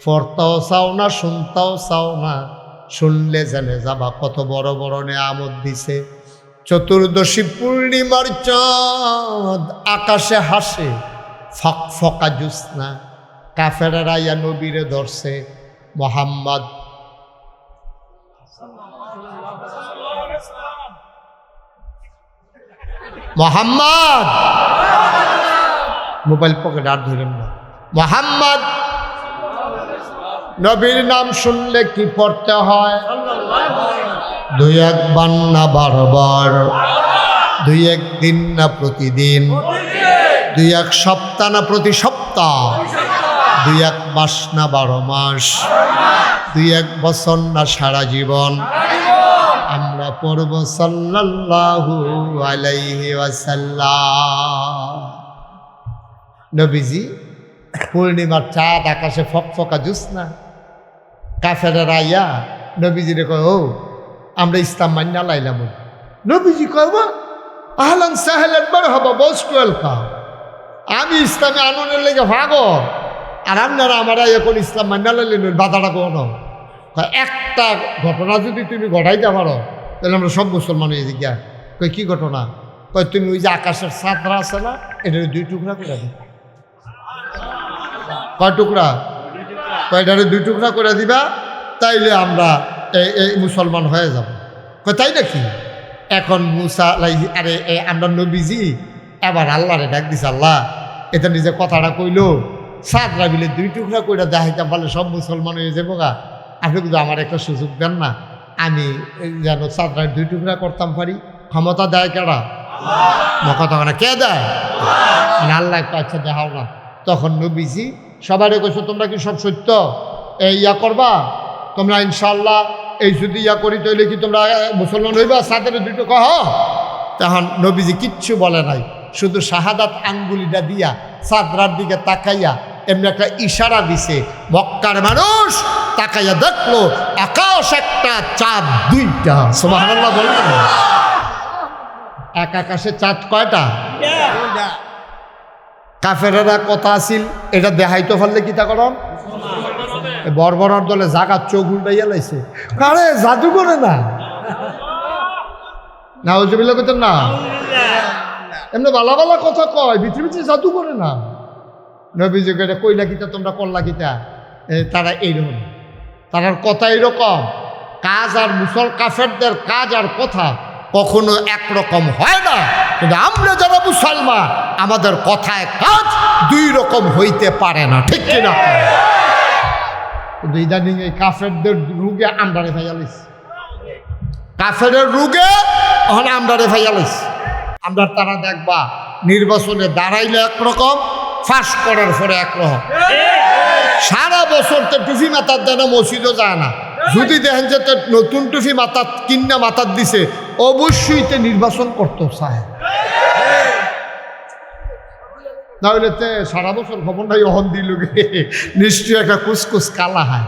পড়তাও চাও না, শুনতাও চাও না, শুনলে জেনে যাবা কত বড় বড় নেয়ামত দিছে। চতুর্দশী পূর্ণিমার চাঁদ আকাশে হাসে, ফকফকা জ্যোৎস্না, কাফেরেরা ইয়া নবীরে ধরছে, মোহাম্মদ মোহাম্মদ, মোবাইল পকেটে আর ধরেন না, মোহাম্মদ নবীর নাম শুনলে কি পড়তে হয়? 2-1 বার না 12 বার, 2-1 দিন না প্রতিদিন, 2-1 সপ্তাহ না প্রতি সপ্তাহ, 2-1 মাস না 12 মাস, 2-1 বছর না সারা জীবন। আমরা পড়ব সাল্লাল্লাহু আলাইহি ওয়াসাল্লাম। নবীজি পূর্ণিমার চাঁদ আকাশে ফকফকা জ্যোৎস্না, কাফেরেরা আইয়া নবীজিরে কয় ও আমরা ইসলাম মান্না লাইলাম। নবীজি কয় আহলান সাহলান মারহাবা মোস্ট ওয়েলকাম, আমি ইসলামে আনন্দের লেগে ভাগর, আর আপনারা আমার এখন ইসলাম মান্না লাইলেন, বাধাটা কোনো একটা ঘটনা যদি তুমি ঘটাইতে পারো তাহলে আমরা সব মুসলমান হয়ে যাই। কই কি ঘটনা? কয় তুমি ওই যে আকাশের চাঁদরা আছে না, এটা 2 টুকরা করে দিবা। কয় টুকরা? কয়টারে 2 টুকরা করে দিবা, তাইলে আমরা এই মুসলমান হয়ে যাব। কয় তাই নাকি? এখন মুসা আরে আমরা নবীজি এবার আল্লাহরে ডাক দিছে, আল্লাহ এটা নিজে কথাটা কইলো, চাঁদরা বিলে 2 টুকরা করে দেখাইতাম পারলে সব মুসলমান হয়ে যাবো গা, আপনি কিন্তু আমার একটা সুযোগ দেন না, আমি যেন চাঁদরা 2 টুকরা করতাম পারি। ক্ষমতা দেয় কেডা? কথা না, কে দেয়? আল্লাহ একটা আচ্ছা দেখাও না। তখন নবীজি সবারে কইছো তোমরা কি সব সত্য এই ইয়া করবা, তোমরা ইনশাল্লাহ এই যদি ইয়া করি তাহলে কি তোমরা মুসলমান হইবা? সাথে 2 টুকরা হ। তখন নবীজি কিচ্ছু বলে নাই, শুধু শাহাদাত আঙ্গুলিটা দিয়া চাঁদরার দিকে তাকাইয়া এমনি একটা ইশারা দিছে। মক্কার মানুষ তাকাইয়া দেখলো আকাশ একটা, চাঁদ 2টা। সুবহানাল্লাহ বললেন। এক আকাশে চাঁদ কয়টা? কাফেরেরা কথা আসিল এটা দেখাইতে পারলে কি তা করন? বর্বরার দলে জাগার চোখ উল্টাইয়া লাইছে, কারে জাদু করে না, নাউজুবিল্লাহ করতেন না, এমনি বালা বালা কথা কয়, ভিতরে ভিতরে জাদু করে না। নবীজি কইলা কিতা তোমরা করলা কিতা, তারা এইরকম, তারার কথা এইরকম। কাজ আর কাফেরদের কাজ আর কথা কখনো একরকম হয় না, কিন্তু আমরা যারা মুসলমান আমাদের কথায় কাজ দুই রকম হইতে পারে না, ঠিক কিনা? কিন্তু ইদানিং এই কাফেরদের রোগে আমরারে ফাইয়ালিস, কাফেরের রোগে ওখানে আমরারে ফাইয়ালিস। আমরা তারা দেখবা নির্বাচনে দাঁড়াইলে একরকম, ফাঁস করার পরে একরকম। সারা বছর তো টুফি মাথার দেয় না, মসজিদও যায় না। যদি দেখেন যে নতুন টুফি মাথার কিন্না মাথার দিছে, অবশ্যই তো নির্বাচন করতে চায়, নাহলে তো সারা বছর খবর নাই অহন দিল নিশ্চয়ই একটা কুসকুস কালা হয়,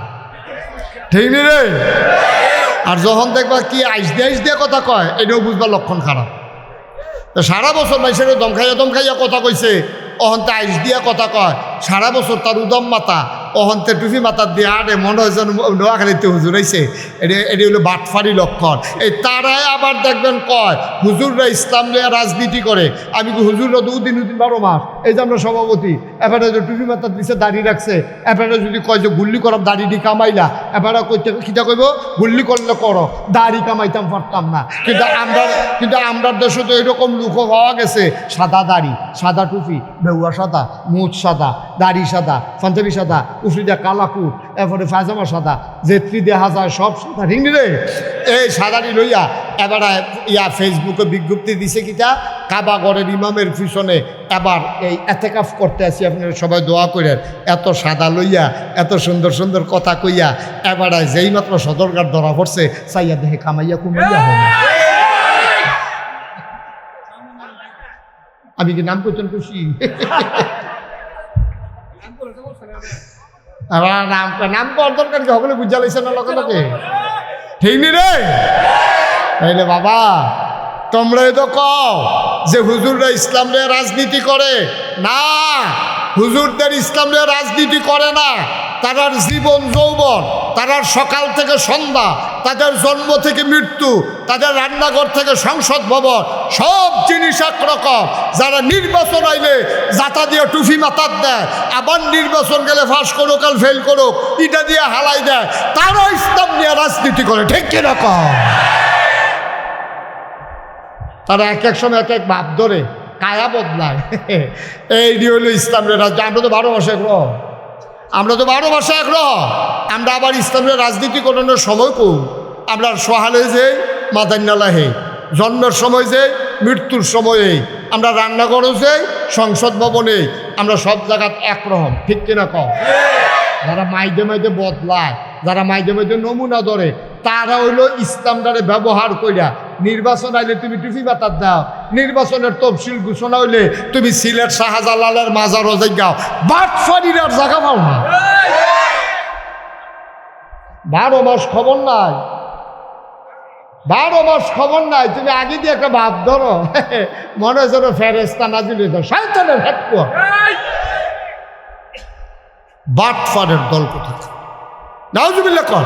ঠিক নি রে? আর যখন দেখবা কি আইস দিয়ে কথা কয়, এটাও বুঝবার লক্ষণ খারাপ। তো সারা বছর মানুষের দম খাইয়া কথা কইছে, অহন্তে আইস দিয়া কথা কয়, সারা বছর তার উদম মাথা, অহন্তে টুফি মাথার দিয়ে আরে মনে হয় যেন নোয়াখালীতে হুজুর হয়েছে। এটি হলো বাটফারি লক্ষণ। এই তারাই আবার দেখবেন কয় হুজুররা ইসলাম নিয়ে রাজনীতি করে। আমি কি হুজুররা 2 দিন 12 মাস, এই যে আমরা সভাপতি, এবারে যে টুফি মাথার দিছে দাড়ি রাখছে, এবারে যদি কয় যে গুল্লি করব দাড়িটি কামাইলা, এবারে কইতে কিটা কইব গুল্লি করলে করো, দাড়ি কামাইতাম পারতাম না। কিন্তু আমরা দেশে তো এরকম লুকও পাওয়া গেছে, সাদা দাড়ি, সাদা টুপি, বেউয়া সাদা, মুখ সাদা, দাড়ি সাদা, পাঞ্জাবি সাদা, উফরিদা কালাকুট, এরপরে পায়জামা সাদা, জেত্রী দেখা যায় সব সাদা, ঠিক রে? এই সাদাটি লইয়া এবার ফেসবুকে বিজ্ঞপ্তি দিছে কিটা, কাবা ঘরের ইমামের পিছনে এবার এই এতেকাফ করতে আসি, আপনারা সবাই দোয়া করেন। এত সাদা লইয়া এত সুন্দর সুন্দর কথা কইয়া এবার যেই মাত্র সদরঘাট ধরা পড়ছে, চাইয়া দেখে কামাইয়া কুমাইয়া হবে। আমি কি নাম করতেন খুশি? নাম করার দরকার কি, সকলে বুঝা লাইছে না লোকে লোকে, ঠিক নি রে? তাইলে বাবা তোমরা তো কও যে হুজুররা ইসলাম নিয়ে রাজনীতি করে না, হুজুরদের ইসলাম নিয়ে রাজনীতি করে না। তারার জীবন যৌবন, তারার সকাল থেকে সন্ধ্যা, তাদের জন্ম থেকে মৃত্যু, তাদের রান্নাঘর থেকে সংসদ ভবন, সব জিনিস একরকম। যারা নির্বাচন আইলে জাতা দিয়ে টুফি মাথার দেয়, আবার নির্বাচন গেলে ফাঁস করুক আর ফেল করুক ইটা দিয়ে হালাই দেয়, তারা ইসলাম নিয়ে রাজনীতি করে, ঠিক কিরকম? তারা এক এক সময় এক এক ভাব ধরে কায়া বদলায়। এইটি হলো ইসলামের রাজনীতি। আমরা তো 12 মাসে একরকম, আমরা তো 12 মাসে একরকম। আমরা আবার ইসলামের রাজনীতি করানোর সময় কম। আমরা সহালে যে মাদান্নালা হে, জন্মের সময় যে, মৃত্যুর সময়ে আমরা রান্নাঘরও যে, সংসদ ভবনে, আমরা সব জায়গায় একরকম, ঠিক কিনা কম? যারা মাইদে মাইদে বদলায়, যারা মাইদে মাইদে নমুনা ধরে, তারা হইল ইসলামটারে ব্যবহার কইরা নির্বাচন আইলে তুমি টুপি বাতার দাও, নির্বাচনের তফসিল ঘোষণা হইলে তুমি সিলেট শাহজালালের মাজারও যাও, বাটফারির জায়গা পাও না। 12 মাস খবর নাই, 12 মাস খবর নাই, তুমি আগে দিয়ে একটা ভাব ধরো, মনে হয় যেন ফেরেস্তা নাজিল হয়ে যাও, শয়তানের হেডকোয়ার্টার। বাটফারের দল কোথায়? নাউজুবিল্লাহ কর।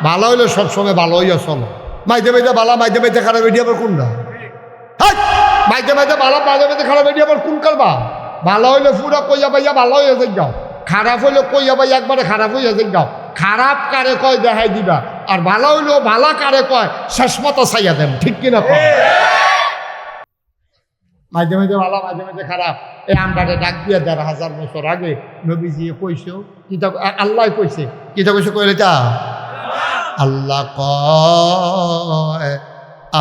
ভালো হইলে সবসময় ভালো হইয়া চলো, মাইদে মাইদে বালা, মাইদে মাইদে খারাপ, এটি আবার কোনটা? মাইদে মাইদে বালা, মাইদে মাইদে খারাপ, এটি আবার কোন কারবা? ভালো হইলে পুরা কইয়া পাইয়া ভালো হইয়া যাও, খারাপ হইলে কইয়া পাইয়া একবারে খারাপ হইয়া যাও। খারাপ কারে কয় দেখাই দিবা, আর ভালো হইলেও ভালা কারে কয় শেষ মতো চাইয়া দেন, ঠিক কিনা কয়? মাঝে মাঝে ভালো, মাঝে মাঝে খারাপ। এই আমরা ডাক দিয়ে ১,৫০০ বছর আগে নবীজি কইছে, কিতা আল্লাহ কইছে, কিতা কইছে কইলে তা আল্লাহ কয়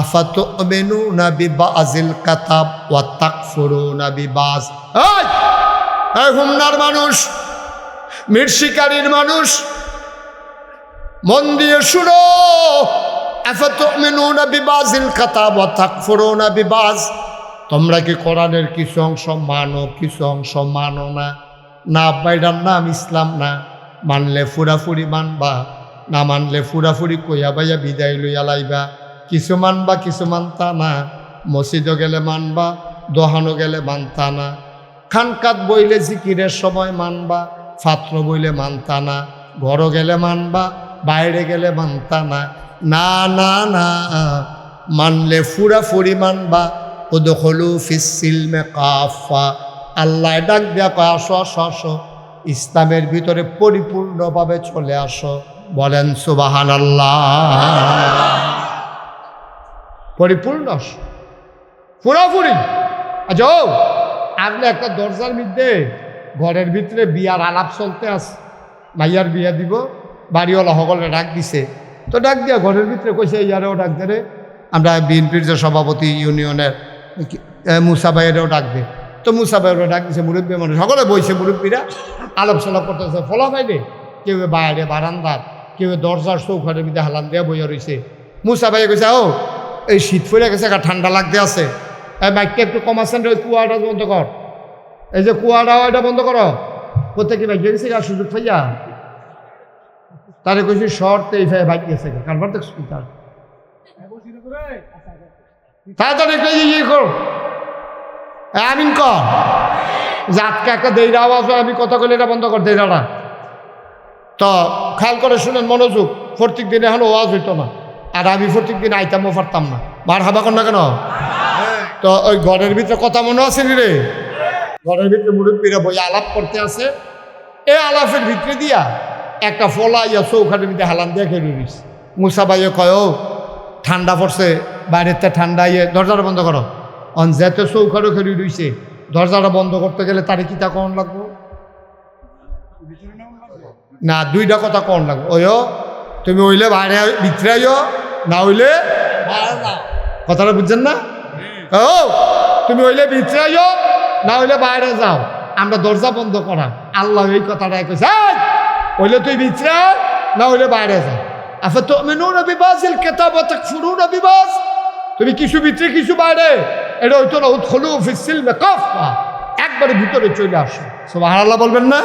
আফাতুমিনুনা বিবাযিল কাতাব ওয়া তাকফুরুনা বিবায। এই হুমনার মানুষ, মির শিকারীর মানুষ, মন দিয়ে শুনো। আফাতুমিনুনা বিবাযিল কাতাব ওয়া তাকফুরুনা বিবায। তোমরা কি কোরআনের কিছু অংশ মানো, কিছু অংশ মানো না? না বাইডার নাম ইসলাম না, মানলে ফুরাফুরি মানবা, না মানলে ফুরাফুরি কইয়া বাইয়া বিদায় লইয়া লাইবা। কিছু মানবা, কিছু মানতা না। মসজিদও গেলে মানবা, দোহানো গেলে মানতা না। খানকাত বইলে জিকিরের সময় মানবা, ফাত্র বইলে মানতা না। ঘরও গেলে মানবা, বাইরে গেলে মানতা না। না না না, মানলে পুরাপুরি মানবা উদখুলু ফিস সিলমে কাফা। আল্লাহ ডাক দেয়া কয় আসো আসো আসো, ইসলামের ভিতরে পরিপূর্ণভাবে চলে আসো। বলেন সুবহানাল্লাহ। পরিপূর্ণ আসো, পুরাপুরি। আচ্ছা ও আপনি একটা দরজার মধ্যে ঘরের ভিতরে বিয়ার আলাপ চলতে আছে, মাইয়ার বিয়া দিব, বাড়িওয়ালা সকলে ডাক দিছে, তো ডাক দিয়া ঘরের ভিতরে কইছে ইয়ারেও ডাক দে রে, আমরা বিএনপির যে সভাপতি ইউনিয়নের মুসা ভাইয়েরও ডাক দে, তো মুসা ভাইয়েরও ডাক দিছে, মুরব্বী মানুষ সকলে বইছে, মুরব্বীরা আলাপ সালাপ করতেছে। ফলা পাইলে কেউ বাইরে বারান্দার, কেউ দরজার চৌখাটের মধ্যে হালান দেওয়া বইয়া রয়েছে। মুসা ভাইয়ে কইছে ও এই শীত পড়ে গেছে, ঠান্ডা লাগতে আছে, এই বাইকটা একটু কমাচ্ছেন, ওই কুয়াটা বন্ধ কর, এই যে কুয়াটা ওইটা বন্ধ করো। প্রত্যেকে বাইক গেছে আর সুযোগ পাইয়া তারে কইছি শর্ট এই বাইক গেছে কারবার দেখছি তার তাড়াতাড়ি ইয়ে কর, আমিন কর, যে আজকে একটা দেইরা আওয়াজ হয়, আমি কথা কইলে এটা বন্ধ কর দেইরাটা। তো খেয়াল করে শুনেন মনোযোগ, প্রত্যেক দিন এখন ওয়াজ হইতো না, আর আমি প্রত্যেক দিন আইতামও পারতাম না, মার হাবা কর না কেন। তো ওই ঘরের ভিতরে কথা মনে আছে নি রে, ঘরের ভিতরে মুরব্বীরা বই আলাপ করতে আছে, এই আলাপের ভিতরে দিয়া একটা ফলা ইয়া চৌখাটের ভিতরে হালান দিয়ে খেয়ে রয়েছে। মুসা ভাইয়ে কয় ও ঠান্ডা পড়ছে, বাইরের তে ঠান্ডা ইয়ে, দরজাটা বন্ধ করো। অন যেতে চৌখাটও খেয়ে রয়েছে, দরজাটা বন্ধ করতে গেলে তারে কি তা কখন লাগবো না, দুইটা কথা কখন লাগবো। ওইও তুমি হইলে বাইরে ভিতরে আইও, না হইলে কথাটা বুঝছেন না, ও তুমি হইলে ভিতরে আইও, না হইলে বাইরে যাও, আমরা দরজা বন্ধ করা। আল্লাহ এই কথাটা কইছে, হইলে তুই ভিতরে না হইলে বাইরে যাও। আচ্ছা তো মেনুনা বিবাজিল কেতাব তাকফুরুনা বিবাজ, তুমি কিছু ভিতরে কিছু বাইরে, এটা হইতো না উদখুলু ফিস সিলমে কাফা, একবারে ভিতরে চলে আসো। সুবহানাল্লাহ বলবেন না?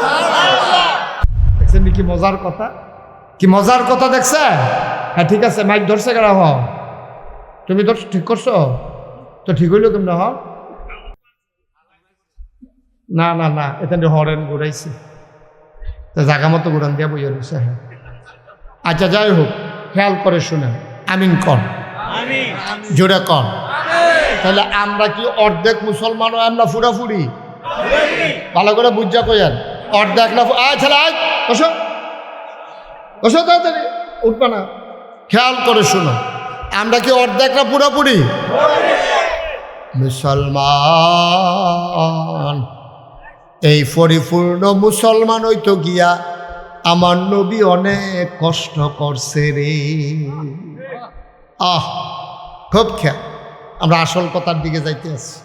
দেখছেন কি মজার কথা, কি মজার কথা দেখছেন। হ্যাঁ ঠিক আছে, মাইক ধরছে কেন, হ তুমি ধর ঠিক করছো তো, ঠিক হইলো তোমরা হ না না না, এখানে হরেন ঘুরাইছে, জায়গা মতো ঘুরান দিয়া বইয়া রয়েছে। হ্যাঁ আচ্ছা যাই হোক, খেয়াল করে শুনেন, আমিন কর, জোরে কর। তাহলে আমরা কি অর্ধেক মুসলমান, আমরা ফুরাফুরি? ভালো করে বুঝা কইয়ান, অর্ধেক না ছেলে আয় বসো বসো, তাড়াতাড়ি উঠবে না। খেয়াল করে শুনো, আমরা কি অর্ধেক না পুরাপুরি মুসলমান? এই পরিপূর্ণ মুসলমান হইতো গিয়া আমার নবী অনেক কষ্ট করছে রে। খুব খেয়াল, আমরা আসল কথার দিকে যাইতে আছি।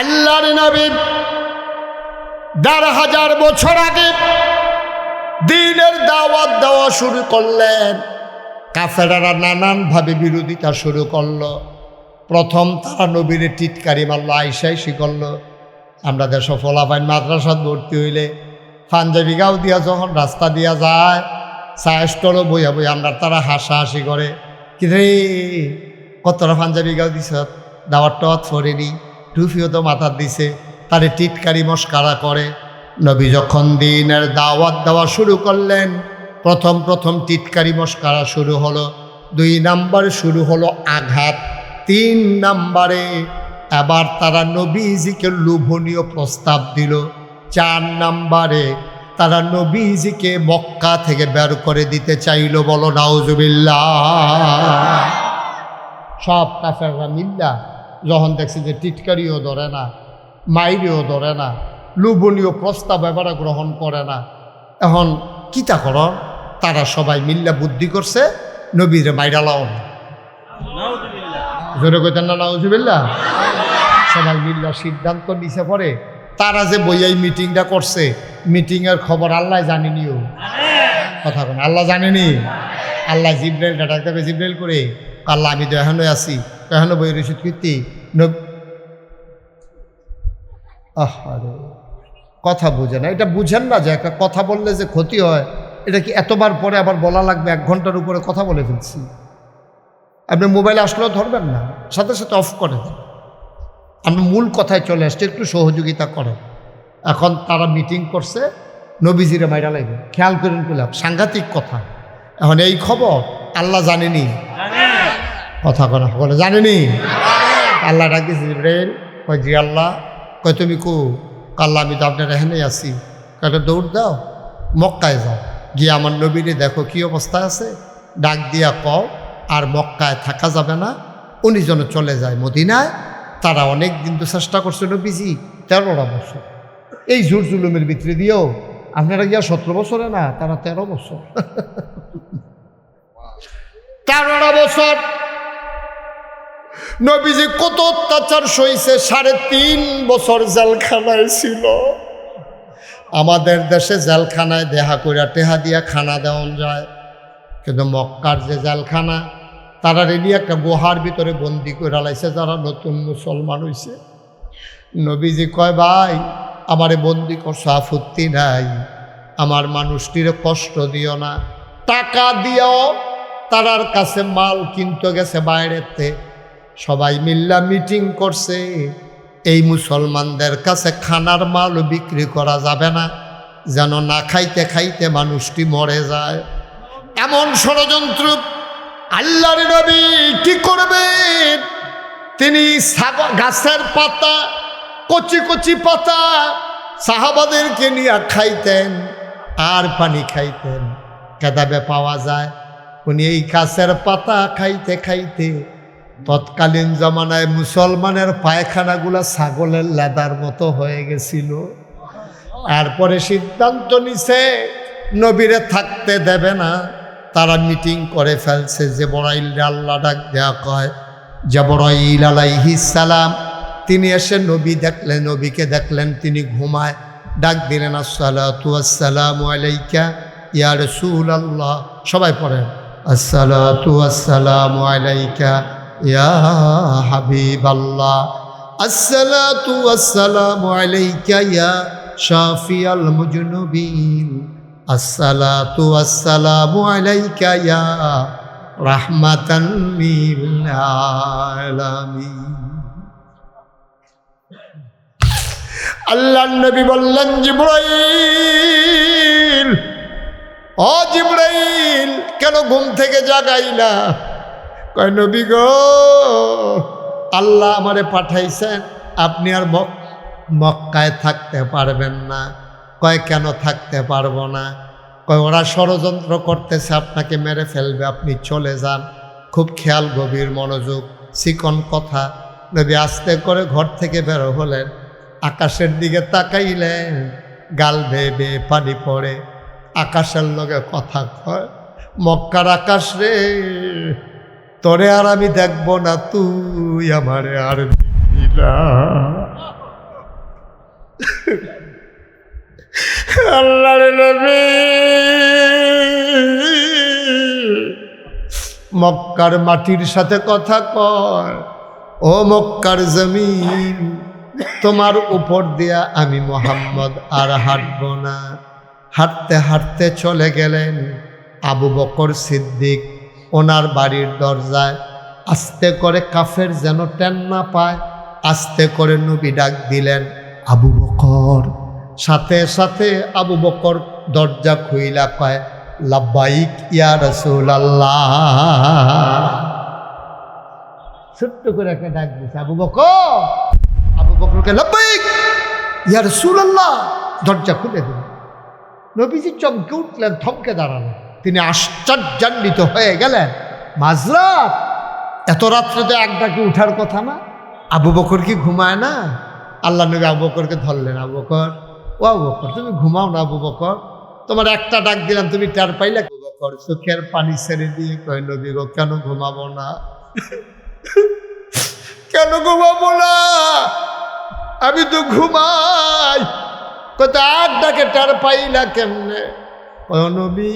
আল্লাহর নবী ১,৫০০ বছর আগে দ্বীনের দাওয়াত দেওয়া শুরু করলেন, কাফেররা নানানভাবে বিরোধিতা শুরু করলো। প্রথম তারা নবীর টিটকারি মারল, আইসাইসি করলো। আমরা দেশ ফলাফাইন মাদ্রাসাত ভর্তি হইলে পাঞ্জাবি গাও দিয়া যখন রাস্তা দিয়া যায়, চায় স্টলও বইয়া বই আমরা তারা হাসাহাসি করে, কি রে কতটা পাঞ্জাবি গাও দিছ, দাওয়াত টাওয়াত ফরেনি, টুফিও তো মাথার দিছে, তারে টিটকারি মস্কারা করে। নবী যখন দ্বীনের দাওয়াত দেওয়া শুরু করলেন, প্রথম টিটকারি মস্কারা শুরু হলো, ২ নাম্বারে শুরু হলো আঘাত, ৩ নাম্বারে এবার তারা নবীজিকে লোভনীয় প্রস্তাব দিল, ৪ নাম্বারে তারা নবীজিকে মক্কা থেকে বের করে দিতে চাইল। বলো নাউজুবিল্লাহ। সব কাফেররা মিল্লা যখন দেখছে যে টিটকারিও ধরে না, মাইরিও ধরে না, লোভনীয় প্রস্তাব এবারে গ্রহণ করে না, এখন কিতা কর, তারা সবাই মিল্লা বুদ্ধি করছে নবীরে মাইরা লাও না। জোরে কইতেন না নাউজুবিল্লাহ। সবাই মিল্লা সিদ্ধান্ত নিছে পরে, তারা যে বইয়াই মিটিংটা করছে, মিটিংয়ের খবর আল্লাহ জানেনিও। কথা বলেন, আল্লাহ জানেনি? আল্লাহ জিব্রাইল ডাকতে হবে, জিব্রাইল করে আল্লাহ আমি তো এখনো আছি, এখনো বই রসিদ কীর্তি আরে কথা বুঝে না, এটা বুঝেন না যে একটা কথা বললে যে ক্ষতি হয়, এটা কি এতবার পরে আবার বলা লাগবে? 1 ঘন্টার উপরে কথা বলে ফেলছি, আপনি মোবাইলে আসলেও ধরবেন না, সাথে সাথে অফ করে দেন। আমরা মূল কথায় চলে আসছে, একটু সহযোগিতা করেন। এখন তারা মিটিং করছে নবীজিরে মাইরা লাগবে, খেয়াল করেন পেলাম, সাংঘাতিক কথা। এখন এই খবর আল্লাহ জানেনি, কথা কোনো সকলে জানেনি? আল্লাহ ডাকতেছে জিবরাইল, কয় জি আল্লাহ। কয় তুমি কো? আল্লাহ আমি তো আপনার এখানেই আছি। কয়টা দৌড় দাও, মক্কায় যাও, গিয়ে আমার নবীরে দেখো কি অবস্থা আছে, ডাক দিয়া কও আর মক্কায় থাকা যাবে না, উনি যেন চলে যায় মদিনায়। তারা অনেক দিন তো চেষ্টা করছে নবীজি, 13টা বছর এই জোর জুলুমের ভিতরে দিয়েও। আপনারা গিয়া 17 বছরে না, তারা 13 বছর 13টা বছর নবীজি কত অত্যাচার সইছে। 3.5 বছর জেলখানায় ছিল। আমাদের দেশে জেলখানায় দেহা কইরা টেহা দিয়া খানা দেওয়া যায়, কিন্তু মক্কার যে জেলখানা, তারা রেডি একটা গুহার ভিতরে বন্দি করে লাইছে যারা নতুন মুসলমান হইছে। নবীজি কয় ভাই আমারে বন্দি করছো, আপত্তি নাই, আমার মানুষটির কষ্ট দিও না। টাকা দিও, তারার কাছে মাল কিনতে গেছে বাইরেতে, সবাই মিল্লা মিটিং করছে এই মুসলমানদের কাছে খানার মাল বিক্রি করা যাবে না, যেন না খাইতে খাইতে মানুষটি মরে যায়। এমন ষড়যন্ত্র। আল্লাহর নবী কি করবেন? তিনি গাছের পাতা, কচি কচি পাতা সাহাবাদেরকে নিয়ে খাইতেন আর পানি খাইতেন। কেদাবে পাওয়া যায় উনি এই গাছের পাতা খাইতে খাইতে তৎকালীন জমানায় মুসলমানের পায়খানাগুলা ছাগলের লেদার মতো হয়ে গেছিল। এরপরে সিদ্ধান্ত নিছে নবীরে থাকতে দেবে না। তারা মিটিং করে ফেলছে। জিবরাইল আল্লাহ ডাক দেয়া কয়, জিবরাইল আলাইহিস সালাম তিনি এসে নবী দেখলেন, নবীকে দেখলেন তিনি ঘুমায়। ডাক দিলেন, আসসালাতু ওয়াসসালামু আলাইকা ইয়া রাসূলুল্লাহ। সবাই পড়েন, আসসালাতু ওয়াসসালামু আলাইকা ইয়া হাবিবাল্লাহ, আসসালাতু ওয়াসসালামু আলাইকা ইয়া শাফিয়াল মুজনুবিন, আসসালাতু ওয়াসসালামু আলাইকা ইয়া রাহমাতান লিল আলামিন। আল্লাহর নবী বললেন, জিবরাইল, ও জিবরাইল কেন ঘুম থেকে জাগাইলা? কয় নবী গো, আল্লাহ আমারে পাঠাইছেন, আপনি আর মক্কায় থাকতে পারবেন না। কয় কেন থাকতে পারবো না? কয় ওরা ষড়যন্ত্র করতেছে, আপনাকে মেরে ফেলবে, আপনি চলে যান। খুব খেয়াল, গভীর মনোযোগ, চিকন কথা। নবী আস্তে করে ঘর থেকে বের হলেন, আকাশের দিকে তাকাইলেন, গাল বেয়ে বেয়ে পানি পড়ে। আকাশের লগে কথা কয়, মক্কার আকাশ রে, তোরে আর আমি দেখবো না, তুই আমারে আর দেখবি না। আল্লাহর নবী মক্কার মাটির সাথে কথা কয়, ও মক্কার জমিন, তোমার উপর দিয়া আমি মুহাম্মদ আর হাঁটব না। হাঁটতে হাঁটতে চলে গেলেন আবু বকর সিদ্দিক ওনার বাড়ির দরজায়। আস্তে করে কাফের যেন টেন না পায়, আস্তে করে নবী ডাক দিলেন, আবু বকর। সাথে সাথে আবু বকর দরজা খুইলা কয়, লাব্বাইক ইয়া রাসূলুল্লাহ। ছোট্ট করে একটা ডাক দিছে, আবু বকর। আবু বকরকে লাব্বাইক ইয়া রাসূলুল্লাহ। দরজা খুলে দিল। নবীজি চমকে উঠলেন, থমকে দাঁড়ালেন। তিনি আশ্চর্যান্বিত হয়ে গেলেন, মাঝরাত, এত রাত্রে তো এক ডাকে উঠার কথা না। আবু বকর কি ঘুমায় না? আল্লাহ নবী আবু বকরকে ধরলেন, আবু বকর, ও আবু বকর তুমি ঘুমাও না? আবু বকর, তোমার একটা ডাক দিলাম তুমি টের পাইলে? আবু বকর চোখের পানি ছেড়ে দিয়ে কয়, নবী গো কেন ঘুমাবো না? কেন ঘুমাবো না? আমি তো ঘুমাই। কত আর ডাকে টের পাইলা কেমনে? ও নবী,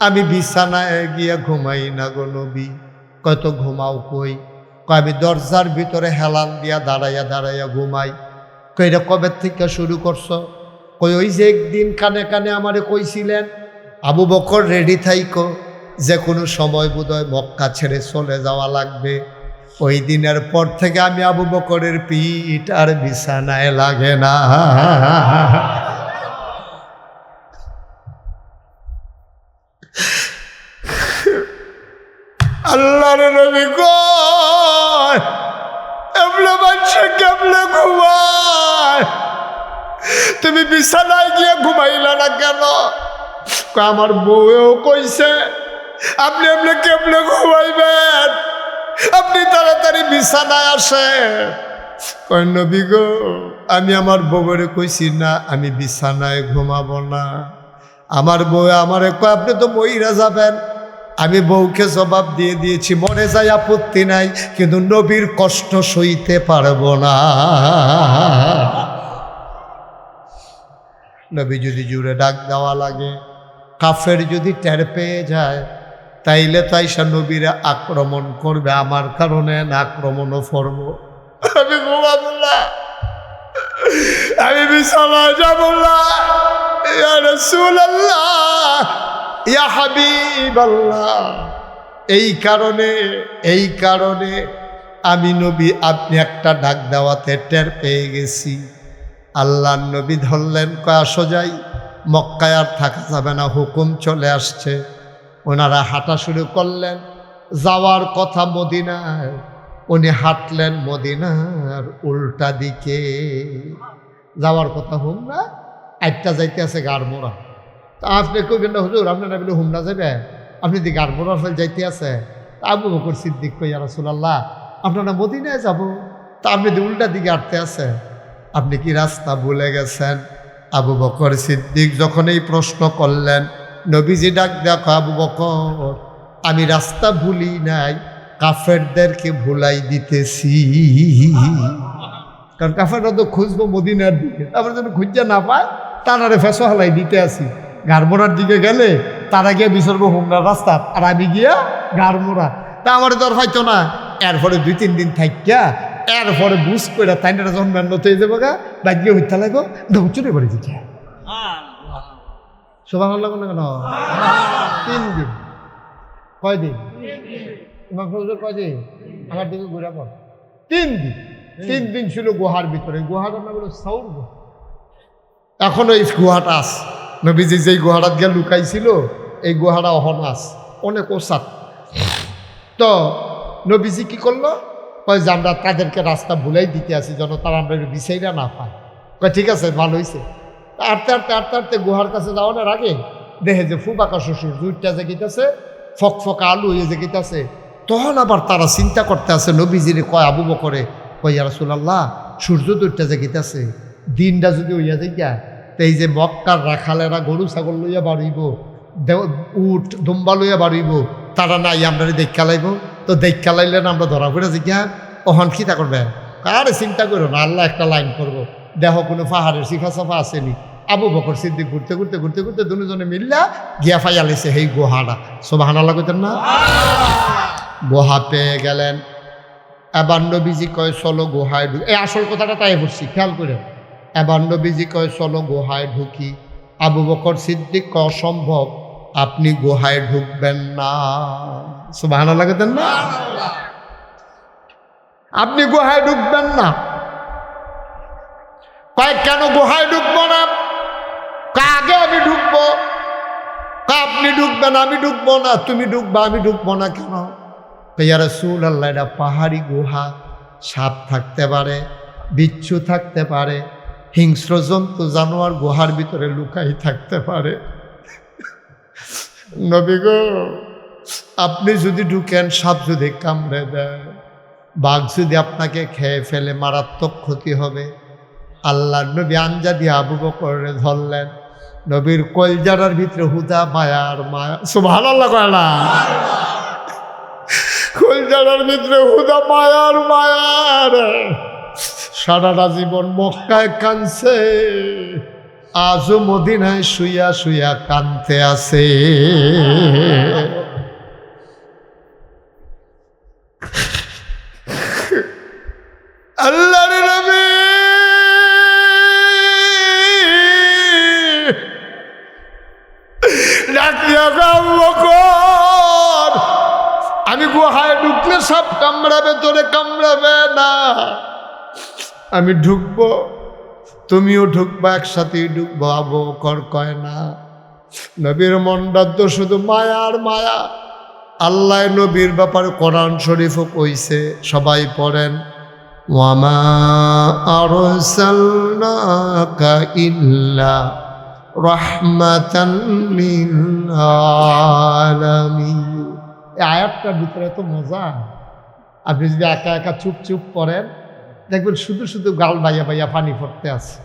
আমি বিছানায় গিয়া ঘুমাই না গো নবী। কত ঘুমাও কই? আমি দরজার ভিতরে হেলান দিয়া দাঁড়াইয়া দাঁড়াইয়া ঘুমাই। কইরা কবে থেকে শুরু করছো? কই ওই যে একদিন কানে কানে আমারে কইছিলেন, আবু বকর রেডি থাইকো, যে কোনো সময় বোধহয় মক্কা ছেড়ে চলে যাওয়া লাগবে। ওই দিনের পর থেকে আমি আবু বকরের পিঠ আর বিছানায় লাগে না। আল্লাহর নবী কয় এমনে মানুষে কেমনে ঘুমায়? তুমি বিছানায় গিয়ে ঘুমাইলা না কেন? আমার বউও কইছে আপনি এমনি কেমনে ঘুমাইবেন, আপনি তাড়াতাড়ি বিছানায় আসেন। কয় নবী গো, আমি আমার বউরে কইছি না আমি বিছানায় ঘুমাবো না। আমার বউ আমারে কয় আপনি তো মইরা যাবেন। আমি বউকে জবাব দিয়ে দিয়েছি মরে যাই আপত্তি নাই, কিন্তু নবীর কষ্ট সইতে পারবো না। নবী যদি জুড়ে ডাক দেওয়া লাগে, কাফের যদি টের পেয়ে যায়, তাইলে তো আইসা নবীরা আক্রমণ করবে, আমার কারণে আক্রমণও করব। আমি ঘুমাবো না, আমি বিছানায় যাব না। ইয়া রাসূলুল্লাহ, ইয়া হাবিবাল্লাহ, এই কারণে আমি নবী আপনি একটা ডাক দেওয়াতে টের পেয়ে গেছি। আল্লাহর নবী ধরলেন, কয়া সোজাই মক্কায় আর থাকা যাবে না, হুকুম চলে আসছে। ওনারা হাঁটা শুরু করলেন, যাওয়ার কথা মদিনায়, উনি হাঁটলেন মদিনার উল্টা দিকে। যাওয়ার কথা হুমরা, একটা যাইতে আছে গাড়মোড়া। তা আপনি কইবেন না হুজুর আপনারা বলে হুমরা যাবে, আপনি দি গাড়মোড়ার ফেল যাইতে আছে। আবু বকর সিদ্দিক কই, ইয়া রাসূলুল্লাহ আপনারা মদিনায় যাব, তা আপনি দি উল্টা দিকে হাঁটতে আছে, আপনি কি রাস্তা ভুলে গেছেন? আবু বকর সিদ্দিক যখন এই প্রশ্ন করলেন, নবীজি ডাক দেখো, আবু বকর আমি রাস্তা ভুলি নাই, কাফেরদেরকে ভুলাই দিতেছি। কারণ কাফেররা তো খুঁজবো মদিনার দিকে, তারপরে যেন খুঁজতে না পায় তারারে ফেসো হালাই দিতে আসি। গাড়মোড়ার দিকে গেলে তারা গিয়ে বিসর্গ হুমরার রাস্তা, আর আমি গিয়া গাড়মোড়া। তা আমার তো আর পাইতো না। এরপরে 2-3 দিন থাকিয়া এরপরে বুঝ করে তাই না যখন মেন্নত হয়ে যাবো গা, বাগিয়ে হইতে লাগবো, দৌচুরে বাড়ি দিচ্ছে। শোভা ভালো লাগলো না কেন? 3 দিন। কয়দিন? কয়দিন? আমার দিকে ঘুরে পড় 3 দিন। 3 দিন ছিল গুহার ভিতরে। গুহাটার নাম হলো সাউর গুহা। এখনো এই গুহাটা আছে। নবীজি যেই গুহাটা গিয়ে লুকাইছিল এই গুহাটা অহনো আছে, অনেক ওসাত। তো নবীজি কি করলো, কয় যে আমরা তাদেরকে রাস্তা ভুলাই দিতে আসি যেন তারা আমরা বিষয়টা না পায়। কয় ঠিক আছে, ভালো হয়েছে। আটতে গুহার কাছে যাওয়ার আগে দেখে যে ফুবাকা শ্বশুর দুইটা জেগিতেছে, ফকফকা আলু হয়ে জেগিতেছে। তখন আবার তারা চিন্তা করতে আছে, নবীজিরে কয় আবু বকরে, কয় ইয়া রাসূলুল্লাহ সূর্য দুইটা জেগিতেছে, দিনটা যদি হইয়া যাইয়া, তো এই যে মক্কার রাখালেরা গরু ছাগল লইয়া বাড়িব, উট দুম্বা লইয়া বাড়িব, তারা নাই আমরা দেখা লাইব। তো দেখা লাইলে আমরা ধরা পড়ে জিজ্ঞা ওহন খিতা করবে। আরে চিন্তা করো না, আল্লাহ একটা লাইন করবো, দেহ কোনো পাহাড়ের শিখা সাফা আসেনি। আবু বকর সিদ্দিক ঘুরতে দুজনে মিল্লা গিয়া ফাইয়া লেছে সেই গুহাটা। সুবহানাল্লাহ কইতেন না? গুহা পেয়ে গেলেন। এবার নবীজি কয় চলো গুহায় ঢুকি। এই আসল কথাটা তাই বলছি, খেয়াল করে। এবার নবীজি কয় চলো গুহায় ঢুকি। আবু বকর সিদ্দিক কয় অসম্ভব, আপনি গুহায় ঢুকবেন না। সুবহানাল্লাহ কইতেন না? আপনি গুহায় ঢুকবেন না। কয় কেন গুহায় ঢুকবো না? আগে আমি ঢুকবো। আপনি ঢুকবেন, আমি ঢুকবো না। তুমি ঢুকবা, আমি ঢুকবো না কেন? ইয়া রাসূলুল্লাহ এটা পাহাড়ি গুহা, সাপ থাকতে পারে, বিচ্ছু থাকতে পারে, হিংস্র জন্তু জানোয়ার গুহার ভিতরে লুকাই থাকতে পারে। নবী গো, আপনি যদি ঢুকেন, সাপ যদি কামড়ে দেয়, বাঘ যদি আপনাকে খেয়ে ফেলে, মারাত্মক ক্ষতি হবে। আল্লাহ নবী আঞ্জা দিয়ে আবু বকরে ধরলেন। নবীর কলজারার ভিতরে হুদা মায়ার মায়া। সুবহানাল্লাহ কয় না? কলজারার ভিতরে হুদা মায়ার মায়ার। সারাটা জীবন মক্কায় কানছে, আজও মদিনায় শুইয়া শুইয়া কানতে আছে। আল্লাহর নবী আমি গুহায় ঢুকলে সব কামড়াবে, তোরে কামড়াবে না। আমি ঢুকবো, তুমিও ঢুকবা, একসাথেই ঢুকবো। আবু বকর কয় না। নবীর মনটা তো শুধু মায়ার মায়া। আল্লাহ নবীর ব্যাপারে কোরআন শরীফও কইছে, সবাই পড়েন, ওয়ামা আরসালনাকা ইল্লা রাহমাতান লিল আলামিন। এই আয়াতটার ভিতরে তো মজা। আপনি যদি একা একা চুপ চুপ পড়েন দেখবেন শুধু শুধু গাল বাইয়া বাইয়া পানি পড়তে আছে।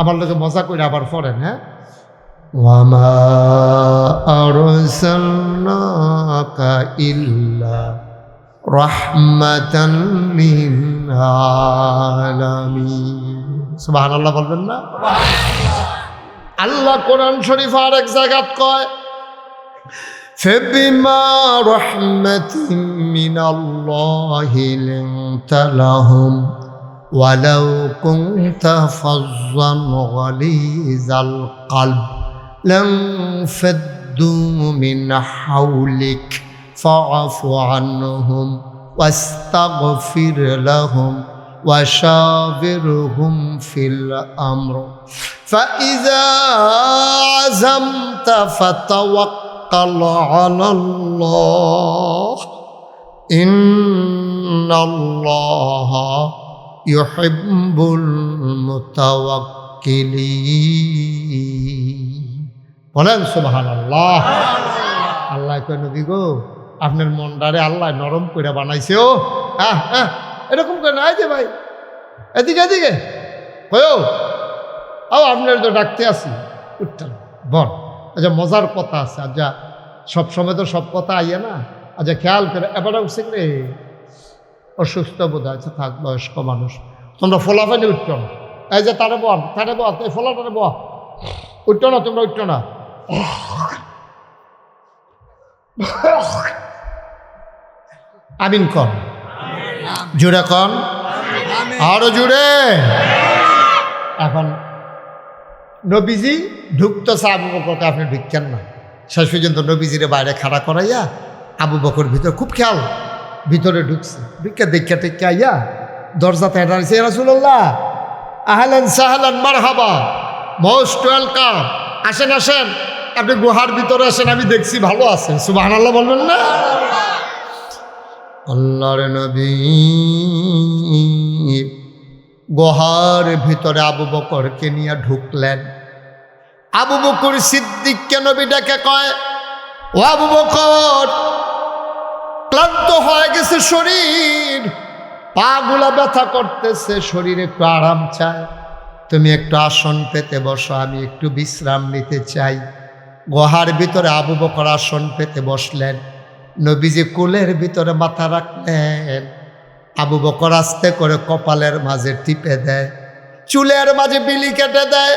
আমার লোকে মজা করে আবার পড়েন, হ্যাঁ, ওয়ামা আরসালনাকা ইল্লা রাহমাতান লিল আলামিন। সুবহানাল্লাহ বলবেন না? আল্লাহ কোরআন শরীফ আর এক জায়গাত কয়, فبما رحمة من الله لنت لهم ولو كنت فظا غليظ القلب لانفضوا من حولك فاعف عنهم واستغفر لهم وشاورهم في الأمر فإذا عزمت فتوكل على الله إن الله يحب المتوكلين। বলেন সুবহানাল্লাহ। আল্লাহ কয় নবী গো, আপনার মনটারে আল্লাহ নরম করে বানাইছে। ও এরকম করে নাই যে ভাই, এদিকে এদিকে কয়ও আপনার তো ডাকতে আসি উঠতেন বল। আচ্ছা মজার কথা আছে, আচ্ছা সবসময় তো সব কথা আইয়া না। আচ্ছা খেয়াল করে এবারে উঠছে রে অসুস্থ বোধ হয়, থাক বয়স্ক মানুষ, তোমরা ফোলাফানি উঠতো না। এই যে তারে বল এই ফোলাটারে বল, উঠতো না তোমরা, উঠতো না। আমিন কন, জুড়ে কন, আরো জুড়ে। এখন নবীজি ঢুকতেছে, আবু বকরকে আপনি ঢুকছেন না। শেষ পর্যন্ত নবীজিরে বাইরে খাড়া করাইয়া আবু বকর ভিতরে খুব খেয়াল ভিতরে ঢুকছে। ঢুকে দেখা টেকা আইয়া দরজাতে দাঁড়িয়েছে, রাসূলুল্লাহ আহলান সাহলান মারহাবা, মোস্ট ওয়েলকাম, আসেন আসেন, আপনি গুহার ভিতরে আসেন, আমি দেখছি ভালো আছেন। সুবহানাল্লাহ বলবেন না? আল্লাহর নবী গুহার ভিতরে আবু বকরকে নিয়ে ঢুকলেন। আবু বকর সিদ্দিককে নবী ডেকে কয়, ও আবু বকর, ক্লান্ত হয়ে গেছে শরীর, পা গুলা ব্যথা করতেছে, শরীরে একটু আরাম চায়, তুমি একটু আসন পেতে বসো, আমি একটু বিশ্রাম নিতে চাই। গুহার ভিতরে আবু বকর আসন পেতে বসলেন, নবীজি কোলের ভিতরে মাথা রাখলেন। আবু বকর আস্তে করে কপালের মাঝে টিপে দেয়, চুলের মাঝে বিলি কেটে দেয়।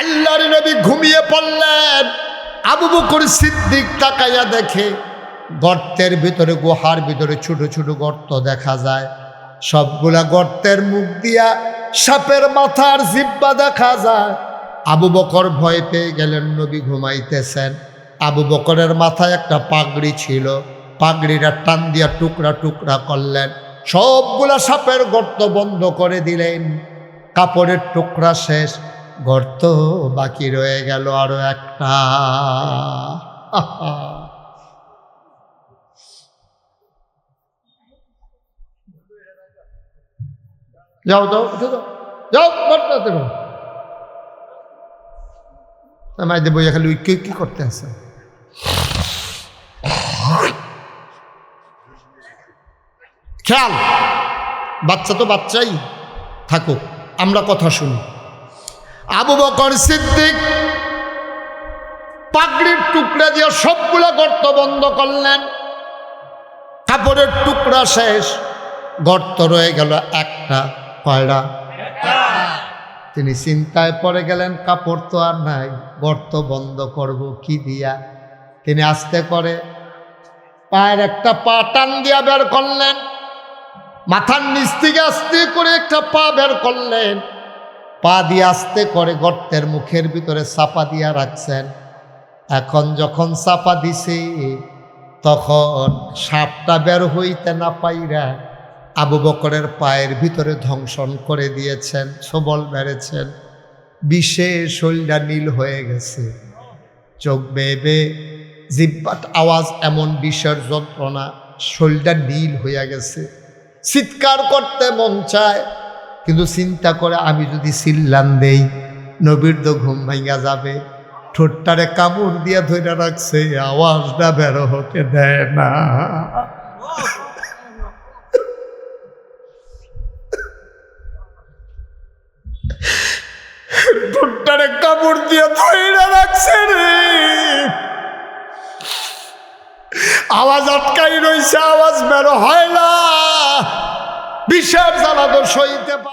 আল্লাহর নবী ঘুমিয়ে পড়লেন। আবু বকর সিদ্দিক তাকাইয়া দেখে গর্তের ভিতরে, গুহার ভিতরে ছোট ছোট গর্ত দেখা যায়। সবগুলা গর্তের মুখ দিয়া সাপের মাথার জিব্বা দেখা যায়। আবু বকর ভয় পেয়ে গেলেন, নবী ঘুমাইতেছেন। আবু বকরের মাথায় একটা পাগড়ি ছিল, পাগড়িটা টান দিয়া টুকরা টুকরা করলেন, সবগুলা সাপের গর্ত বন্ধ করে দিলেন। কাপড়ের টুকরা শেষ, গর্ত বাকি রয়ে গেল আরো একটা। যাও যাও উঠে যাও, যাও গর্ততে মাইদে বইয়া খালি কি করতে আছে। খেয়াল, বাচ্চা তো বাচ্চাই থাকুক, আমরা কথা শুনি। আবু বকর সিদ্দিক পাগড়ির টুকরা দিয়ে সবগুলা গর্ত বন্ধ করলেন। কাপড়ের টুকরা শেষ, গর্ত রয়ে গেল একটা। কয়টা? তিনি চিন্তায় পড়ে গেলেন, কাপড় তো আর নাই, গর্ত বন্ধ করব কি দিয়া। তিনি আস্তে করে পায়ের একটা পা টান দিয়া বের করলেন, মাথার নিচ থেকে আস্তে করে একটা পা বের করলেন, পা দিয়ে আস্তে করে গর্তের মুখের ভিতরে চাপা দিয়া রাখছেন। এখন যখন চাপা দিছে তখন সাপটা বের হইতে না পাইরা আবু বকরের পায়ের ভিতরে ধ্বংসন করে দিয়েছেন, সবল মেরেছেন। বিশেষ শরীরটা নীল হয়ে গেছে, চোখ বেয়ে জিব্বাত আওয়াজ এমন বিষের যন্ত্রণা, শরীরটা নীল হইয়া গেছে, চিৎকার করতে মন চায়, কিন্তু চিন্তা করে আমি যদি চিল্লান দেই নবীর তো ঘুম ভাঙা যাবে। ঠোঁটটারে কামড় দিয়া ধরে রাখছে, আওয়াজটা বের হতে দেয় না। ঠোঁটটারে কামড় দিয়া ধরে রাখছে রে, আওয়াজ আটকাই রইছে, আওয়াজ বের হয় না। বিষের জ্বালা তো সইতে পারে।